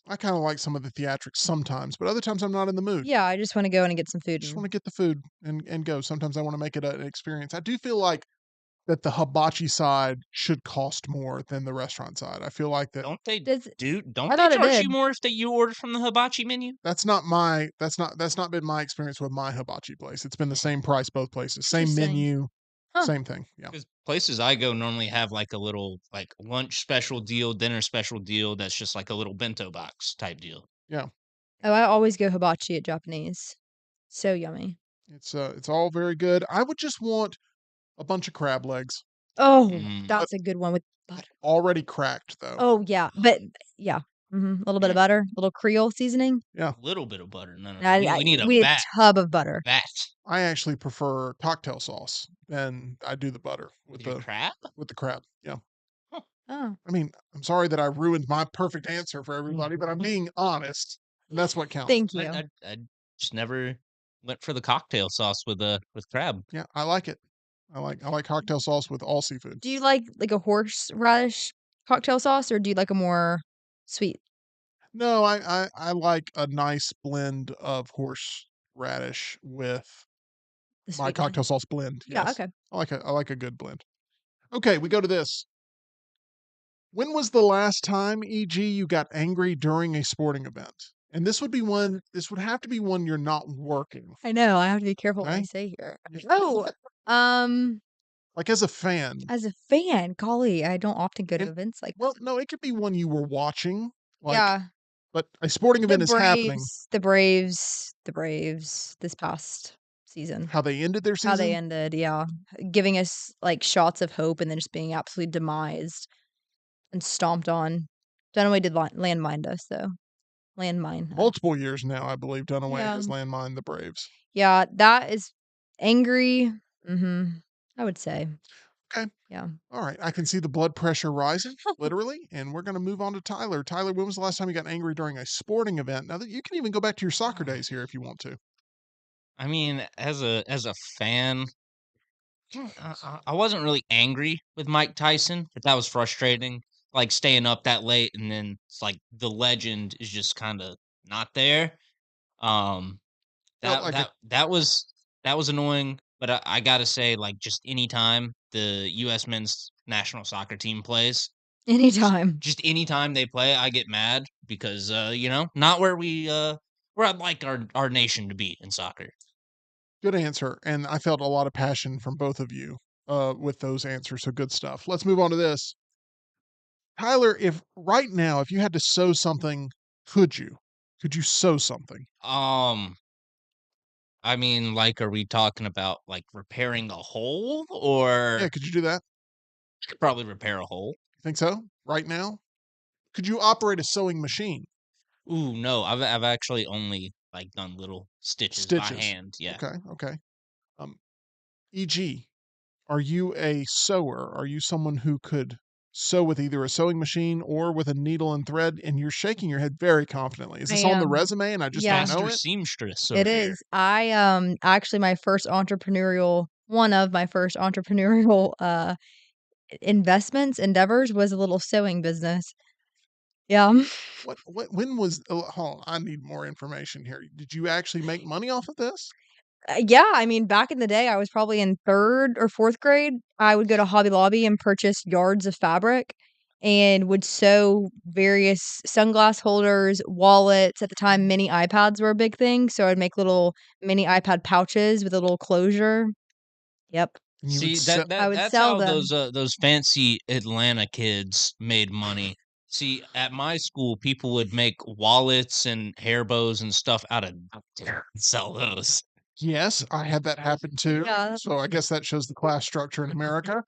I kind of like some of the theatrics sometimes, but other times I'm not in the mood. Yeah, I just want to go in and get some food. Just want to get the food and go. Sometimes I want to make it an experience. I do feel like that the hibachi side should cost more than the restaurant side. I feel like that Don't they Does- don't I they thought it charge you did. more if you order from the hibachi menu? that's not been my experience with my hibachi place. It's been the same price both places. Same Interesting. menu, Huh. same thing. Yeah. Because places I go normally have like a little like lunch special deal, dinner special deal that's just like a little bento box type deal. Oh, I always go hibachi at Japanese. So yummy. It's all very good. I would just want a bunch of crab legs. Oh, Mm. that's a good one with butter. Already cracked though. Oh, yeah. But yeah. A little bit of butter, a little Creole seasoning. A little bit of butter. No. We We need a need vat. a tub of butter. Vat. I actually prefer cocktail sauce than I do the butter With your crab? with the crab. Yeah. Oh. I mean, I'm sorry that I ruined my perfect answer for everybody, but I'm being honest. And that's what counts. Thank you. I just never went for the cocktail sauce with crab. Yeah, I like it. I like cocktail sauce with all seafood. Do you like a horseradish cocktail sauce or do you like a more sweet? No, I like a nice blend of horseradish with The my sweet one? cocktail sauce blend. Yeah, Yes. okay. I like a good blend. Okay, we go to this. When was the last time, e.g., you got angry during a sporting event? And this would have to be one you're not working. I know. I have to be careful what I Right? say here. Yeah. Oh, Like as a fan. as a fan, golly, I don't often go to And- events like Well, no, it could be one you were watching. Like, yeah. but a sporting event is happening. The Braves this past season. How they ended their season? How they ended, yeah. Giving us like shots of hope and then just being absolutely demised and stomped on. Dunaway did landmine us though. Landmine. Multiple years now, I believe Dunaway Yeah. has landmined the Braves. Yeah, that is angry. I would say. Okay. Yeah. All right. I can see the blood pressure rising, literally. And we're going to move on to Tyler. Tyler, when was the last time you got angry during a sporting event? Now that you can even go back to your soccer days here if you want to. I mean, as a fan, I wasn't really angry with Mike Tyson, but that was frustrating. Like staying up that late, and then it's like the legend is just kind of not there. Um, Felt that like a that that was annoying. But I gotta say, like, just anytime the U.S. men's national soccer team plays, Anytime. just anytime they play, I get mad because not where I'd like our nation to be in soccer. good answer. And I felt a lot of passion from both of you with those answers. So good stuff. Let's move on to this. Tyler, if right now, if you had to sew something, could you? Could you sew something? Um, I mean, like, are we talking about like repairing a hole, Yeah, or could you do that? I could probably repair a hole? Think so? Right now? Could you operate a sewing machine? Ooh, no, I've actually only like done little stitches by Stitches. hand. Yeah. Okay, okay. Um, e.g., are you a sewer? Are you someone who could sew with either a sewing machine or with a needle and thread? And you're shaking your head very confidently. Is I this on the am. resume and I just don't Yeah, know Master it? seamstress it over here. is. I actually my first entrepreneurial one of my first entrepreneurial investments endeavors was a little sewing business. Yeah. When was, oh, hold on, I need more information here. Did you actually make money off of this? Yeah, I mean, back in the day, I was probably in 3rd or 4th grade. I would go to Hobby Lobby and purchase yards of fabric and would sew various sunglass holders, wallets. At the time, mini iPads were a big thing, so I'd make little mini iPad pouches with a little closure. Yep. And you would See, sell, I would that's sell how them. those fancy Atlanta kids made money. See, at my school, people would make wallets and hair bows and stuff out of duct and sell those. yes, I had that happen too. Yeah. So I guess that shows the class structure in America.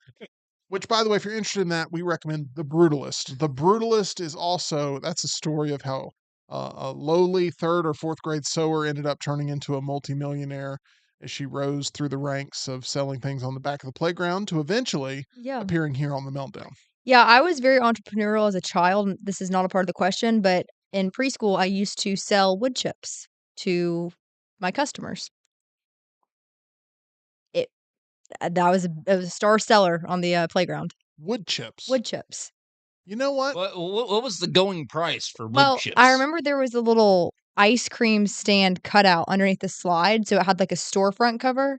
Which, by the way, if you're interested in that, we recommend The Brutalist. The Brutalist is also, that's a story of how a lowly 3rd or 4th grade sewer ended up turning into a multimillionaire as she rose through the ranks of selling things on the back of the playground to eventually Yeah. appearing here on The Meltdown. Yeah, I was very entrepreneurial as a child. And this is not a part of the question, but in preschool, I used to sell wood chips to my customers. It it was a star seller on the playground. Wood chips. Wood chips. You know what? What was the going price for wood Well, I chips? remember there was a little ice cream stand cutout underneath the slide, so it had like a storefront cover,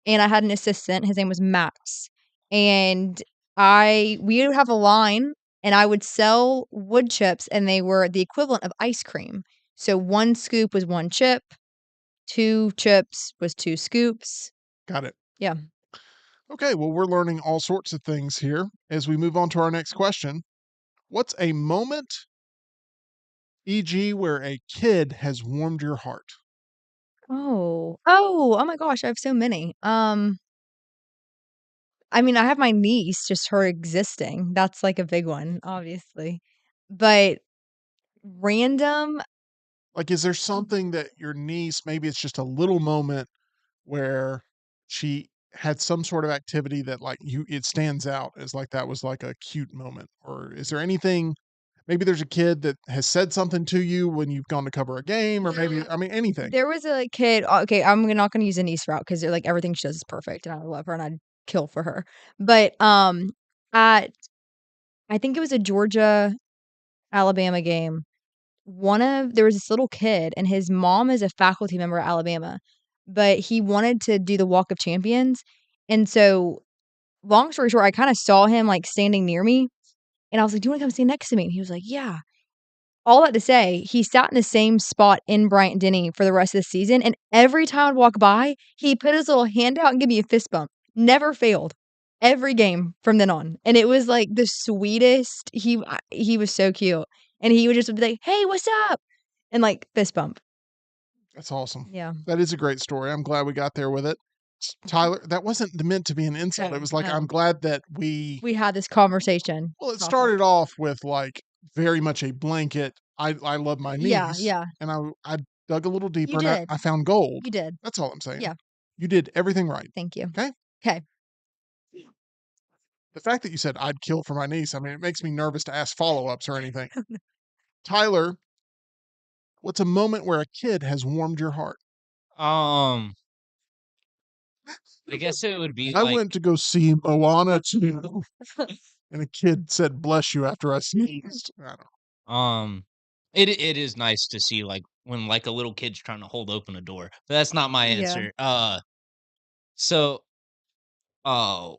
and I had an assistant. His name was Max, and we would have a line, and I would sell wood chips, and they were the equivalent of ice cream. So 1 scoop was 1 chip, 2 chips was 2 scoops. Got it. Yeah. Okay, well, we're learning all sorts of things here as we move on to our next question. What's a moment, e.g., where a kid has warmed your heart? Oh my gosh, I have so many. I mean, I have my niece, just her existing. That's like a big one, obviously. But random, Like, is there something that your niece, maybe it's just a little moment where she had some sort of activity that like you it stands out as like that was like a cute moment? Or is there anything, maybe there's a kid that has said something to you when you've gone to cover a game, or maybe, I mean, anything. there was a kid. Okay, I'm not gonna use a niece route because like everything she does is perfect, and I love her, and I'd kill for her. But at I think it was a Georgia Alabama game. There was this little kid, and his mom is a faculty member at Alabama, but he wanted to do the Walk of Champions, and so long story short, I kind of saw him like standing near me, and I was like, "Do you want to come stand next to me?" And he was like, "Yeah." All that to say, he sat in the same spot in Bryant Denny for the rest of the season, and every time I'd walk by, he put his little hand out and give me a fist bump. Never failed. Every game from then on, and it was like the sweetest. He was so cute, and he would just be like, "Hey, what's up?" and like fist bump. That's awesome. Yeah. That is a great story. I'm glad we got there with it. Tyler, that wasn't meant to be an insult. It No, was like, no. I'm glad that we, We had this conversation. well, it Topic. started off with like very much a blanket. I love my Yeah, niece. yeah. And I dug a little You deeper and did. I found gold. You did. That's all I'm saying. Yeah. You did everything right. Thank you. Okay. Okay. The fact that you said I'd kill for my niece, I mean, it makes me nervous to ask follow-ups or anything. Tyler, what's a moment where a kid has warmed your heart? I guess it would be I like went to go see Moana 2, and a kid said, "Bless you," after I sneezed. I don't know. it is nice to see like when like a little kid's trying to hold open a door. But that's not my Yeah. answer. So uh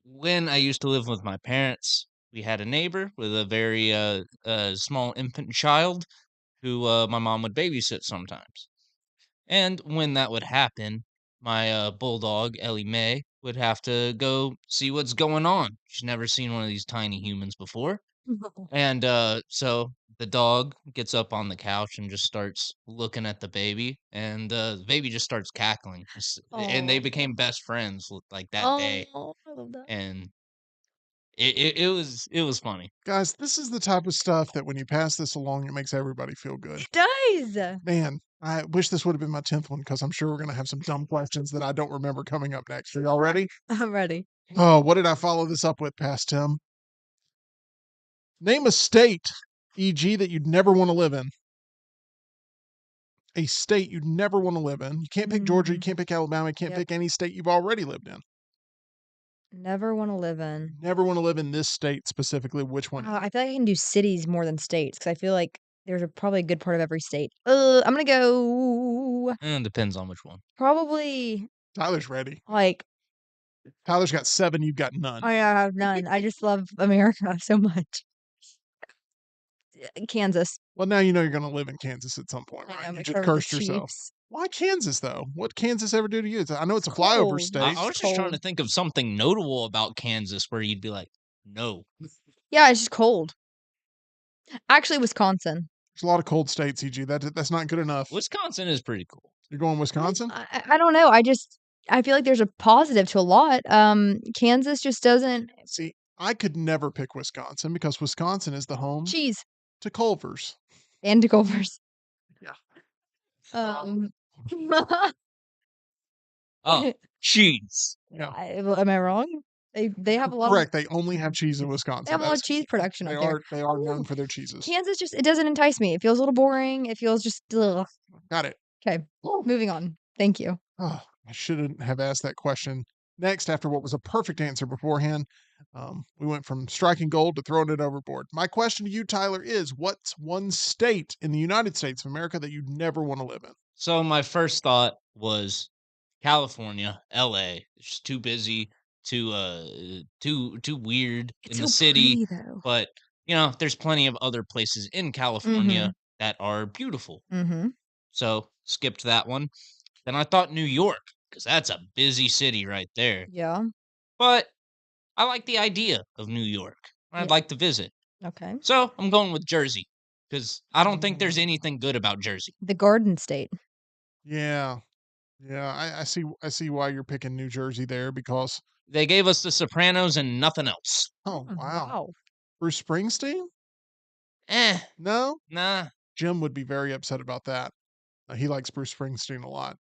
when I used to live with my parents, we had a neighbor with a very small infant child who my mom would babysit sometimes. And when that would happen, my bulldog, Ellie Mae, would have to go see what's going on. She's never seen one of these tiny humans before. And so the dog gets up on the couch and just starts looking at the baby, and the baby just starts cackling. And they Oh. became best friends like that day. Oh, I love that. And it was funny. Guys, this is the type of stuff that when you pass this along, it makes everybody feel good. It does. Man, I wish this would have been my 10th one because I'm sure we're going to have some dumb questions that I don't remember coming up next. Are y'all ready? I'm ready. Oh, what did I follow this up with, past Tim? Name a state, e.g., that you'd never want to live in. A state you'd never want to live in. You can't pick Georgia. You can't pick Alabama. You can't Yep. pick any state you've already lived in. Never want to live in. Never want to live in this state specifically. Which one? I feel like I can do cities more than states because I feel like there's probably a good part of every state. I'm gonna go Depends on which one. probably Tyler's ready. like Tyler's got 7. You've got none. I have none. I just love America so much. Kansas. Well, now you know you're going to live in Kansas at some point, I right? know, You make just sure with the cursed yourself. Chiefs. Why Kansas, though? What Kansas ever do to you? I know it's a flyover Cold. state. I was just trying to cold. think of something notable about Kansas where you'd be like, no. Yeah, it's just cold. Actually, Wisconsin. There's a lot of cold states, EG. That's not good enough. Wisconsin is pretty cool. You're going Wisconsin? I don't know. I feel like there's a positive to a lot. Kansas just doesn't See, I could never pick Wisconsin because Wisconsin is the home cheese to Culver's. and to Culver's. Yeah. Um, Oh, cheese. Yeah. am I wrong? They have a lot Correct. They only have cheese in of Wisconsin. they have a lot of That's- cheese production They up there. are known for their cheeses. Kansas just it doesn't entice me. It feels a little boring. It feels just ugh. Got it. Okay. Moving on. Thank you. Oh, I shouldn't have asked that question next after what was a perfect answer beforehand. We went from striking gold to throwing it overboard. My question to you, Tyler, is what's one state in the United States of America that you'd never want to live in? So my first thought was California, LA. It's just too busy, too weird It's in the so city. pretty though. But there's plenty of other places in California that are beautiful. Mm-hmm. So skipped that one. Then I thought New York, because that's a busy city right there. Yeah. But I like the idea of New York. I'd Yeah. like to visit. Okay. So I'm going with Jersey, because I don't think there's anything good about Jersey. The Garden State. Yeah. Yeah, I see why you're picking New Jersey there because They gave us The Sopranos and nothing else. oh Oh, wow. Bruce Springsteen? Eh, No? nah. Jim would be very upset about that. He likes Bruce Springsteen a lot.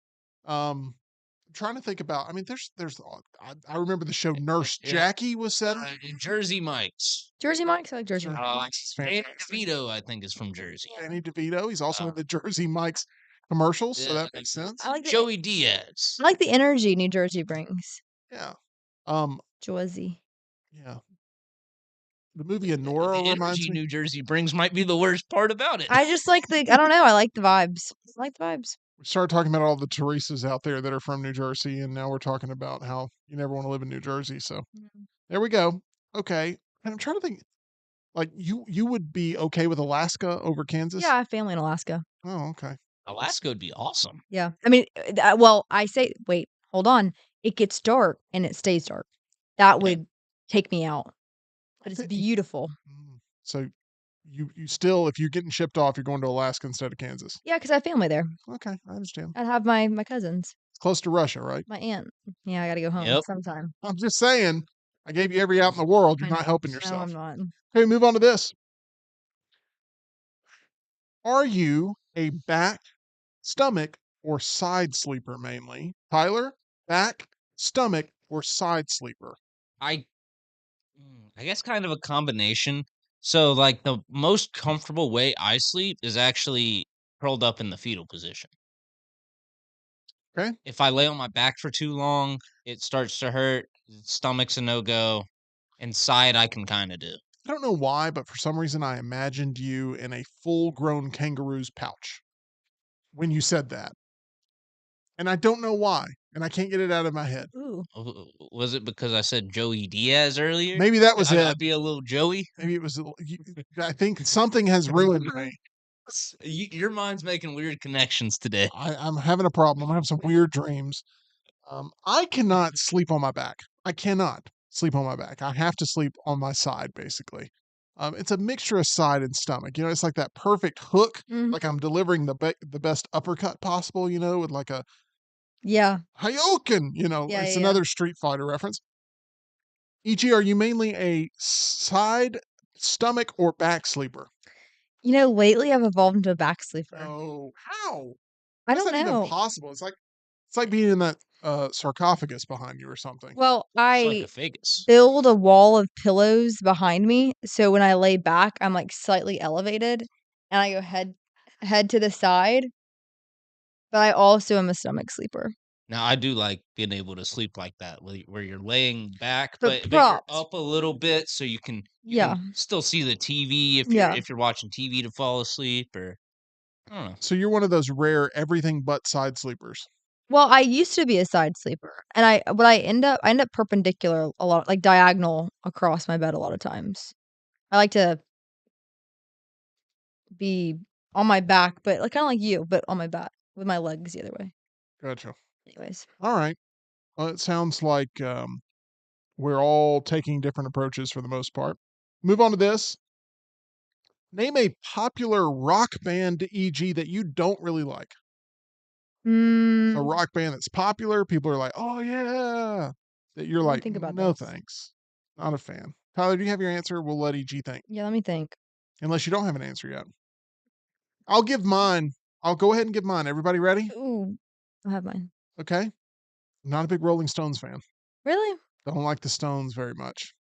I'm trying to think about. I mean, I remember the show Nurse Yeah. Jackie was set. Jersey Mike's. Jersey Mike's. I like Jersey Mike's. Mike's Danny fantastic. DeVito, I think, is from Jersey. Danny DeVito. He's also Wow. in the Jersey Mike's commercials, so Yeah, that makes sense. I like the Joey Diaz. I like the energy New Jersey brings. Yeah. Jersey. Yeah. The movie The Anora reminds energy me. New Jersey brings might be the worst part about it. I just like I don't know. I like the vibes. I like the vibes. We started talking about all the Teresas out there that are from New Jersey, and now we're talking about how you never want to live in New Jersey. So there we go. Okay. And I'm trying to think. Like you would be okay with Alaska over Kansas? Yeah, I have family in Alaska. Oh, okay. Alaska would be awesome. Yeah. I mean, well, I say, wait, hold on. It gets dark and it stays dark. That would take me out. But it's beautiful. So you still, if you're getting shipped off, you're going to Alaska instead of Kansas. Yeah, because I have family there. Okay, I understand. I'd have my cousins, It's close to Russia, right? my aunt. Yeah, I got to go home Yep. sometime. I'm just saying. I gave you every out in the world. You're I not know. helping No, yourself. I'm not. Okay, move on to this. Are you a back, stomach, or side sleeper mainly? Tyler, back, stomach, or side sleeper? I I guess kind of a combination. So, like, the most comfortable way I sleep is actually curled up in the fetal position. Okay. If I lay on my back for too long, it starts to hurt. Stomach's a no-go. Inside, I can kind of do. I don't know why, but for some reason I imagined you in a full-grown kangaroo's pouch when you said that. And I don't know why, and I can't get it out of my head. Ooh. Was it because I said Joey Diaz earlier? Maybe that was it. I'd be a little Joey. Maybe it was. I think something has ruined me. Your mind's making weird connections today. I'm having a problem. I'm having some weird dreams. I cannot sleep on my back. I cannot sleep on my back. I have to sleep on my side, basically. It's a mixture of side and stomach. You know, it's like that perfect hook. Mhm. Like I'm delivering the best uppercut possible. You know, with like a Yeah. Hadouken. You know, Yeah, it's yeah, yeah. another Street Fighter reference. E.g., are you mainly a side, stomach, or back sleeper? You know, lately I've evolved into a back sleeper. Oh, how? I How's don't that even know. possible? It's like being in that sarcophagus behind you or something. Well, It's like a I Vegas. build a wall of pillows behind me, so when I lay back, I'm, like, slightly elevated, and I go head to the side, but I also am a stomach sleeper. Now, I do like being able to sleep like that, where you're laying back, But but you're propped. up a little bit so you Yeah. can still see the TV Yeah. if you're watching TV to fall asleep or I don't know. So you're one of those rare everything but side sleepers. Well, I used to be a side sleeper, and I end up perpendicular a lot, like, diagonal across my bed a lot of times. I like to be on my back, but, like, kinda like you, but on my back with my legs the other way. Gotcha. Anyways. All right. Well, it sounds like we're all taking different approaches for the most part. Move on to this. Name a popular rock band, e.g., that you don't really like. So a Mm, rock band that's popular, people are like, "Oh yeah," that you're let me like, think about "No this. thanks, not a fan." Tyler, do you have your answer? We'll let E.G. think, Yeah, let me think. unless you don't have an answer yet. I'll give mine. I'll go ahead and give mine. Everybody ready? Ooh, I have mine. Okay. I'm not a big Rolling Stones fan. Really? Don't like the Stones very much.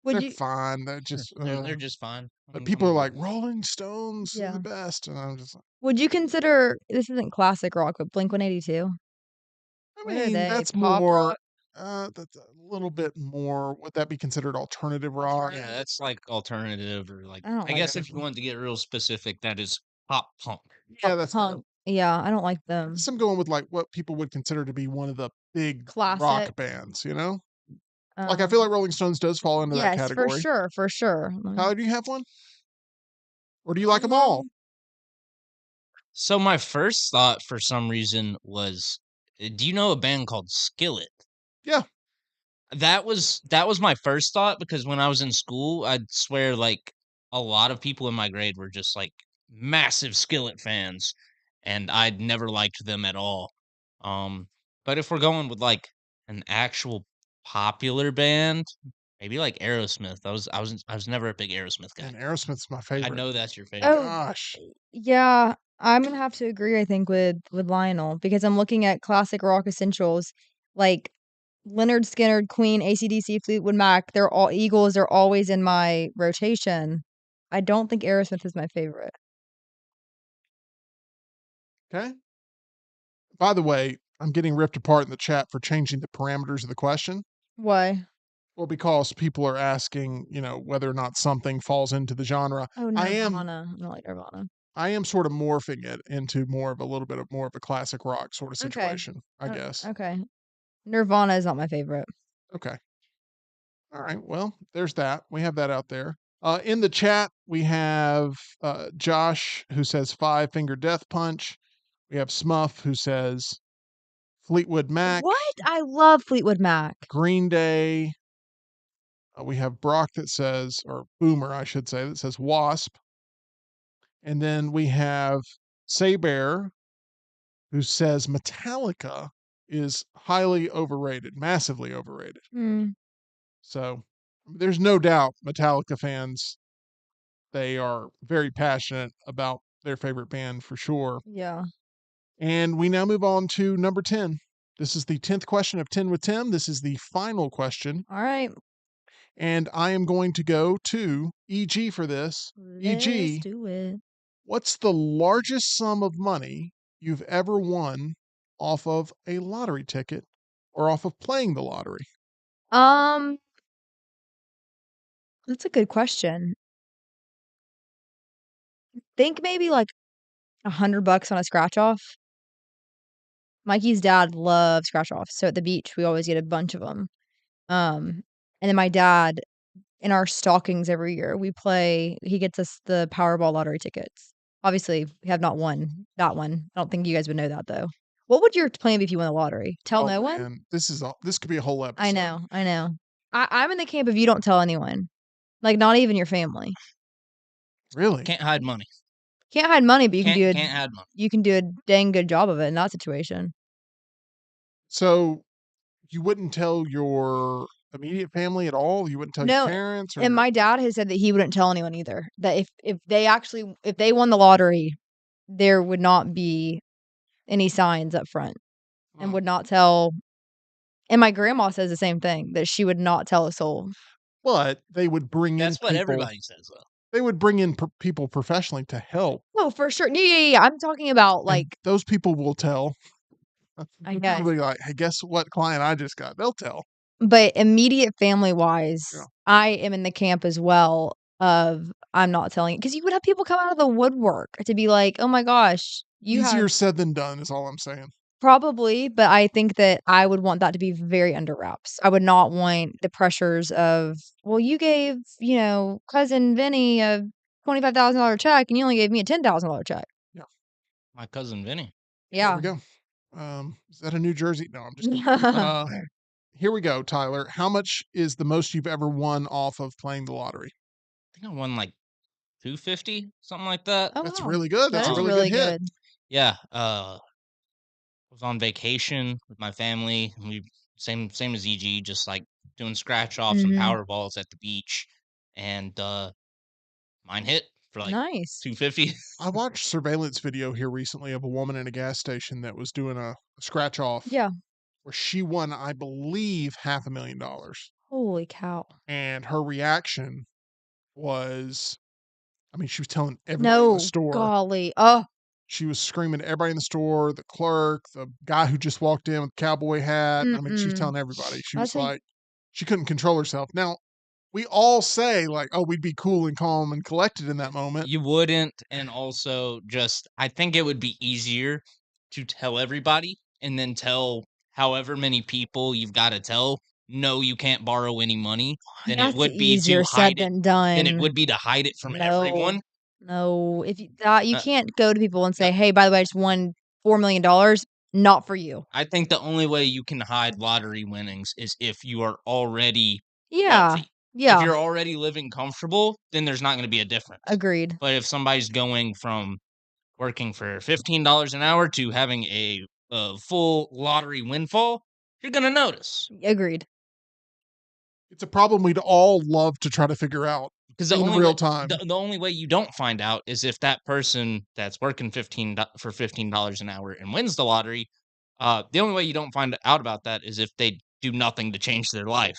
Would They're you fine. They're just, They're just fine. but people are I'm like, good with it. Rolling Stones are the Yeah. best, and I'm just like, Would you consider this isn't classic rock, but Blink-182? I What are mean, they? that's Pop more. rock? That's a little bit more. Would that be considered alternative rock? Yeah, that's like alternative or like I don't I like guess if you them. wanted to get real specific, that is pop punk. Yeah, Pop that's fair. punk. Yeah, I don't like I them. guess I'm going with like what people would consider to be one of the big Classic. rock bands, you know? Like I feel Um, like Rolling Stones does fall into that yes, for category. sure, for sure. Tyler, do you have one? Or do you like them all? So my first thought for some reason was, do you know a band called Skillet? Yeah. That was my first thought because when I was in school, I'd swear like a lot of people in my grade were just like massive Skillet fans, and I'd never liked them at all. Um, but if we're going with like an actual popular band, maybe like Aerosmith. I was never a big Aerosmith guy. And Aerosmith's my I favorite. know that's your favorite. Oh, Gosh. yeah, I'm gonna have to agree, I think, with Lionel because I'm looking at classic rock essentials like Leonard Skinner, Queen, AC/DC, Fleetwood Mac. They're all Eagles. They're always in my rotation. I don't think Aerosmith is my favorite. Okay. By the way, I'm getting ripped apart in the chat for changing the parameters of the question. Why? Well, because people are asking, whether or not something falls into the genre. Oh, I am Nirvana. I don't like Nirvana. I am sort of morphing it into more of a classic rock sort of Okay. situation, I guess. Okay. Nirvana is not my favorite. Okay. All right. Well, there's that. We have that out there. In the chat, we have Josh who says Five Finger Death Punch. We have Smuff who says Fleetwood Mac, What? I love Fleetwood Mac. Green Day. We have Brock that says, or Boomer, I should say, that says Wasp. And then we have Saybear who says Metallica is highly overrated, massively overrated. Hmm. So there's no doubt Metallica fans, they are very passionate about their favorite band for sure. Yeah. And we now move on to number 10. This is the 10th question of 10 with Tim. This is the final question. All right. And I am going to go to EG for this. Let's EG, do it. what's the largest sum of money you've ever won off of a lottery ticket or off of playing the lottery? Um, that's a good question. Think maybe like $100 on a scratch off. Mikey's dad loves scratch offs, so at the beach we always get a bunch of them. And then my dad, in our stockings every year, we play. He gets us the Powerball lottery tickets. Obviously, we have not won that one. I don't think you guys would know that though. What would your plan be if you won the lottery? Tell no one? Man, this could be a whole episode. I know, I know. I'm in the camp of you don't tell anyone, like not even your family. Really? Can't hide money. Can't hide money, but Can't hide money. you can do a dang good job of it in that situation. So you wouldn't tell your immediate family at all? You wouldn't tell your No, parents? Or and my dad has said that he wouldn't tell anyone either. That if they won the lottery, there would not be any signs up front, and would not tell. And my grandma says the same thing, that she would not tell a soul. But they would bring in That's what people. everybody says, though. They would bring in people professionally to help. Oh, for sure. Yeah. I'm talking about And like those people will tell. I guess. They'll be like, hey, guess what client I just got? They'll tell. But immediate family wise, Yeah. I am in the camp as well of I'm not telling, because you would have people come out of the woodwork to be like, oh my gosh, Easier said than done is all I'm saying. probably, but I think that I would want that to be very under wraps. I would not want the pressures of, well, you gave, cousin Vinny a $25,000 check and you only gave me a $10,000 check. My cousin Vinny. There Yeah. we go. Is that a New Jersey? No, I'm just kidding. Here we go, Tyler. How much is the most you've ever won off of playing the lottery? I think I won like 250, something like that. Oh, That's wow. really good. That's That a is really good hit. good. Yeah. Was on vacation with my family. We same as EG, just like doing scratch offs and Mhm. power balls at the beach, and mine hit for like Nice. 250. I watched surveillance video here recently of a woman in a gas station that was doing a scratch off Yeah. where she won, I believe, $500,000. Holy cow. And her reaction was, I mean, she was telling everybody in No, the store. golly. Oh, She was screaming at everybody in the store, the clerk, the guy who just walked in with a cowboy hat. I mean, she was mm-mm. telling everybody. She was That's a like, she couldn't control herself. Now, we all say, like, oh, we'd be cool and calm and collected in that moment. You wouldn't, and also just I think it would be easier to tell everybody and then tell however many people you've got to tell, no, you can't borrow any money, than it that's would be easier to said hide it. than Than it done. would be to hide it from No. everyone. No, if you Uh, can't go to people and say, "Hey, by the way, I just won $4 million." Not for you. I think the only way you can hide lottery winnings is if you are already Yeah. wealthy. If Yeah. you're already living comfortable, then there's not going to be a difference. Agreed. But if somebody's going from working for $15 an hour to having a full lottery windfall, you're going to notice. Agreed. It's a problem we'd all love to try to figure out Because the in only real way, time. the only way you don't find out is if that person that's working $15 an hour and wins the lottery. The only way you don't find out about that is if they do nothing to change their life.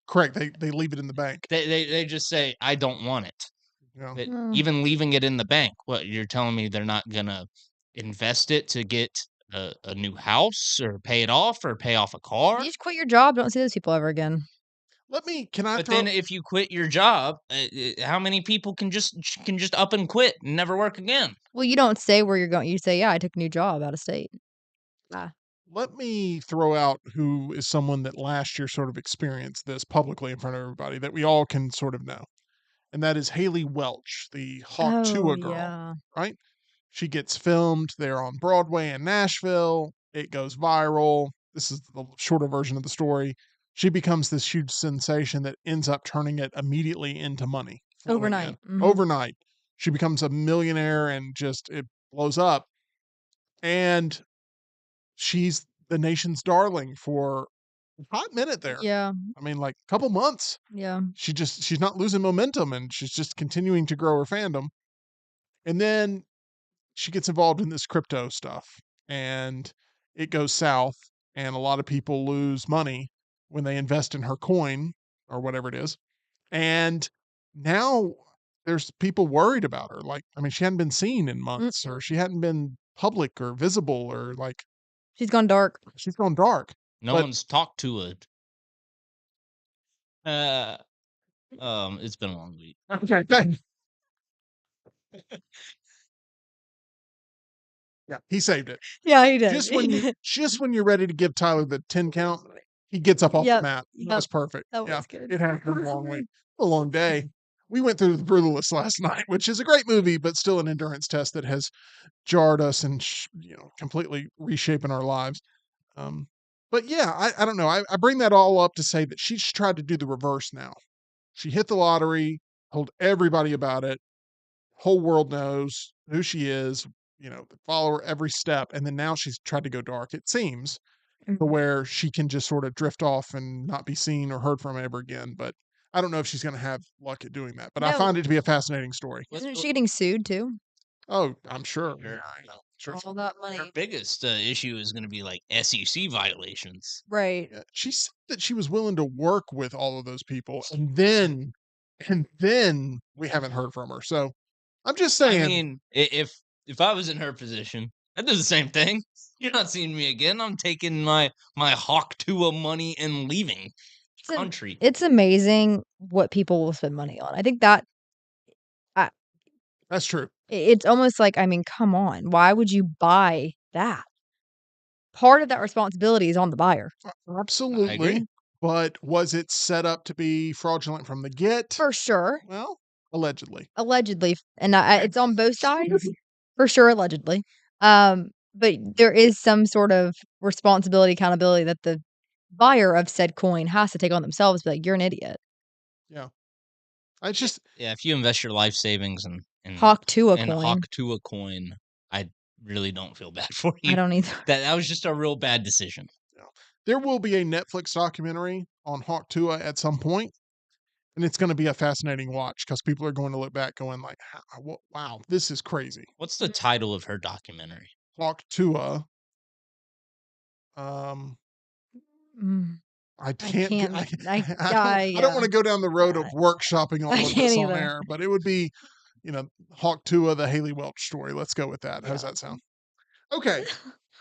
Correct. They leave it in the bank. They just say, I don't want it. Yeah. But Mm. even leaving it in the bank, what you're telling me they're not gonna invest it to get a new house or pay it off or pay off a car? You just quit your job, don't see those people ever again. Can I But throw, then if you quit your job, how many people can just up and quit and never work again? Well, you don't say where you're going. You say, "Yeah, I took a new job out of state." let me throw out who is someone that last year sort of experienced this publicly in front of everybody that we all can sort of know. And that is Haley Welch, the Hawk Tua girl, yeah. right? She gets filmed there on Broadway in Nashville. It goes viral. This is the shorter version of the story. She becomes this huge sensation that ends up turning it immediately into money. flowing Overnight. in. Mhm. Overnight. She becomes a millionaire and just it blows up. And she's the nation's darling for a hot minute there. Yeah. I mean, like a couple months. Yeah. She's not losing momentum and she's just continuing to grow her fandom. And then she gets involved in this crypto stuff and it goes south and a lot of people lose money when they invest in her coin or whatever it is. And now there's people worried about her. Like, I mean, she hadn't been seen in months, or she hadn't been public or visible, or like She's gone dark. she's gone dark. No But- one's talked to it. It's been a long week. Okay, thanks. Yeah, he saved it. Yeah, he did. Just when you're ready to give Tyler the 10 count, he gets up off the Yep, mat. That yep. was perfect. That Yeah, was good. it had been a long week, a long day. We went through The Brutalist last night, which is a great movie, but still an endurance test that has jarred us and completely reshaping our lives. But yeah, I don't know. I bring that all up to say that she's tried to do the reverse now. She hit the lottery, told everybody about it. Whole world knows who she is. Follow her every step, and then now she's tried to go dark. It seems to where she can just sort of drift off and not be seen or heard from ever again. But I don't know if she's going to have luck at doing that. But I No. find it to be a fascinating story. Isn't she getting sued too? Oh, I'm sure. Sure. Yeah, I know. Sure. All that money. Her biggest issue is going to be like SEC violations. Right. Yeah, she said that she was willing to work with all of those people, and then we haven't heard from her. So I'm just saying. I mean, if I was in her position, I'd do the same thing. You're not seeing me again. I'm taking my Hawk Tua money and leaving the country. It's amazing what people will spend money on. I think that That's true. it's almost like, I mean, come on. Why would you buy that? Part of that responsibility is on the buyer. Absolutely. agree. But was it set up to be fraudulent from the get? For sure. Well, allegedly. Allegedly. And it's on both sides. For sure, allegedly. But there is some sort of responsibility, accountability that the buyer of said coin has to take on themselves. Be like, you're an idiot. I just Yeah, if you invest your life savings in Hawk to a and coin. Hawk Tua coin, I really don't feel bad for you. I don't either. That was just a real bad decision. there will be a Netflix documentary on Hawk Tua at some point, and it's going to be a fascinating watch because people are going to look back going like, wow, this is crazy. What's the title of her documentary? Hawk Tua. Mm. I can't. can't- I I- don't want to go down the road of workshopping all I of can't this on either. air, but it would be, Hawk Tua, the Haley Welch story. Let's go with that. How's that sound? Okay.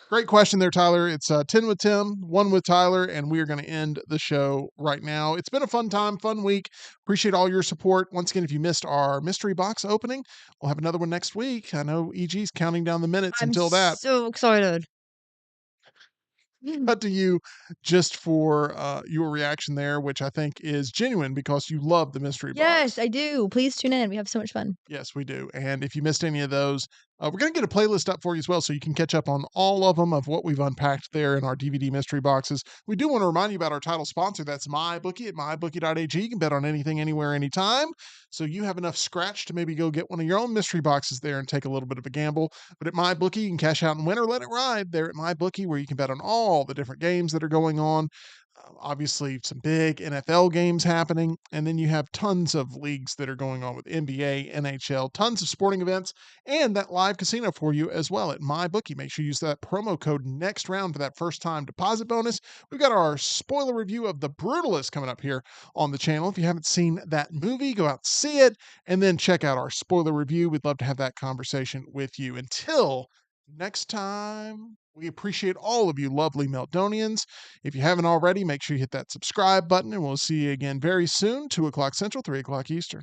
Great question there, Tyler. It's 10 with Tim, 1 with Tyler, and we are going to end the show right now. It's been a fun time, fun week. Appreciate all your support. Once again, if you missed our mystery box opening, we'll have another one next week. I know EG's counting down the minutes until that. So excited. Cut to you just for your reaction there, which I think is genuine because you love the mystery box. Yes, I do. Please tune in. We have so much fun. Yes, we do. And if you missed any of those, we're going to get a playlist up for you as well so you can catch up on all of them of what we've unpacked there in our DVD mystery boxes. We do want to remind you about our title sponsor. That's MyBookie at mybookie.ag. You can bet on anything, anywhere, anytime. So you have enough scratch to maybe go get one of your own mystery boxes there and take a little bit of a gamble. But at MyBookie, you can cash out and win or let it ride there at MyBookie, where you can bet on all the different games that are going on. Obviously, some big NFL games happening, and then you have tons of leagues that are going on with NBA, NHL, tons of sporting events, and that live casino for you as well at MyBookie. Make sure you use that promo code next round for that first time deposit bonus. We've got our spoiler review of The Brutalist coming up here on the channel. If you haven't seen that movie, go out and see it, and then check out our spoiler review. We'd love to have that conversation with you. Until next time, we appreciate all of you lovely Meltdonians. If you haven't already, make sure you hit that subscribe button, and we'll see you again very soon, 2 o'clock Central, 3 o'clock Eastern.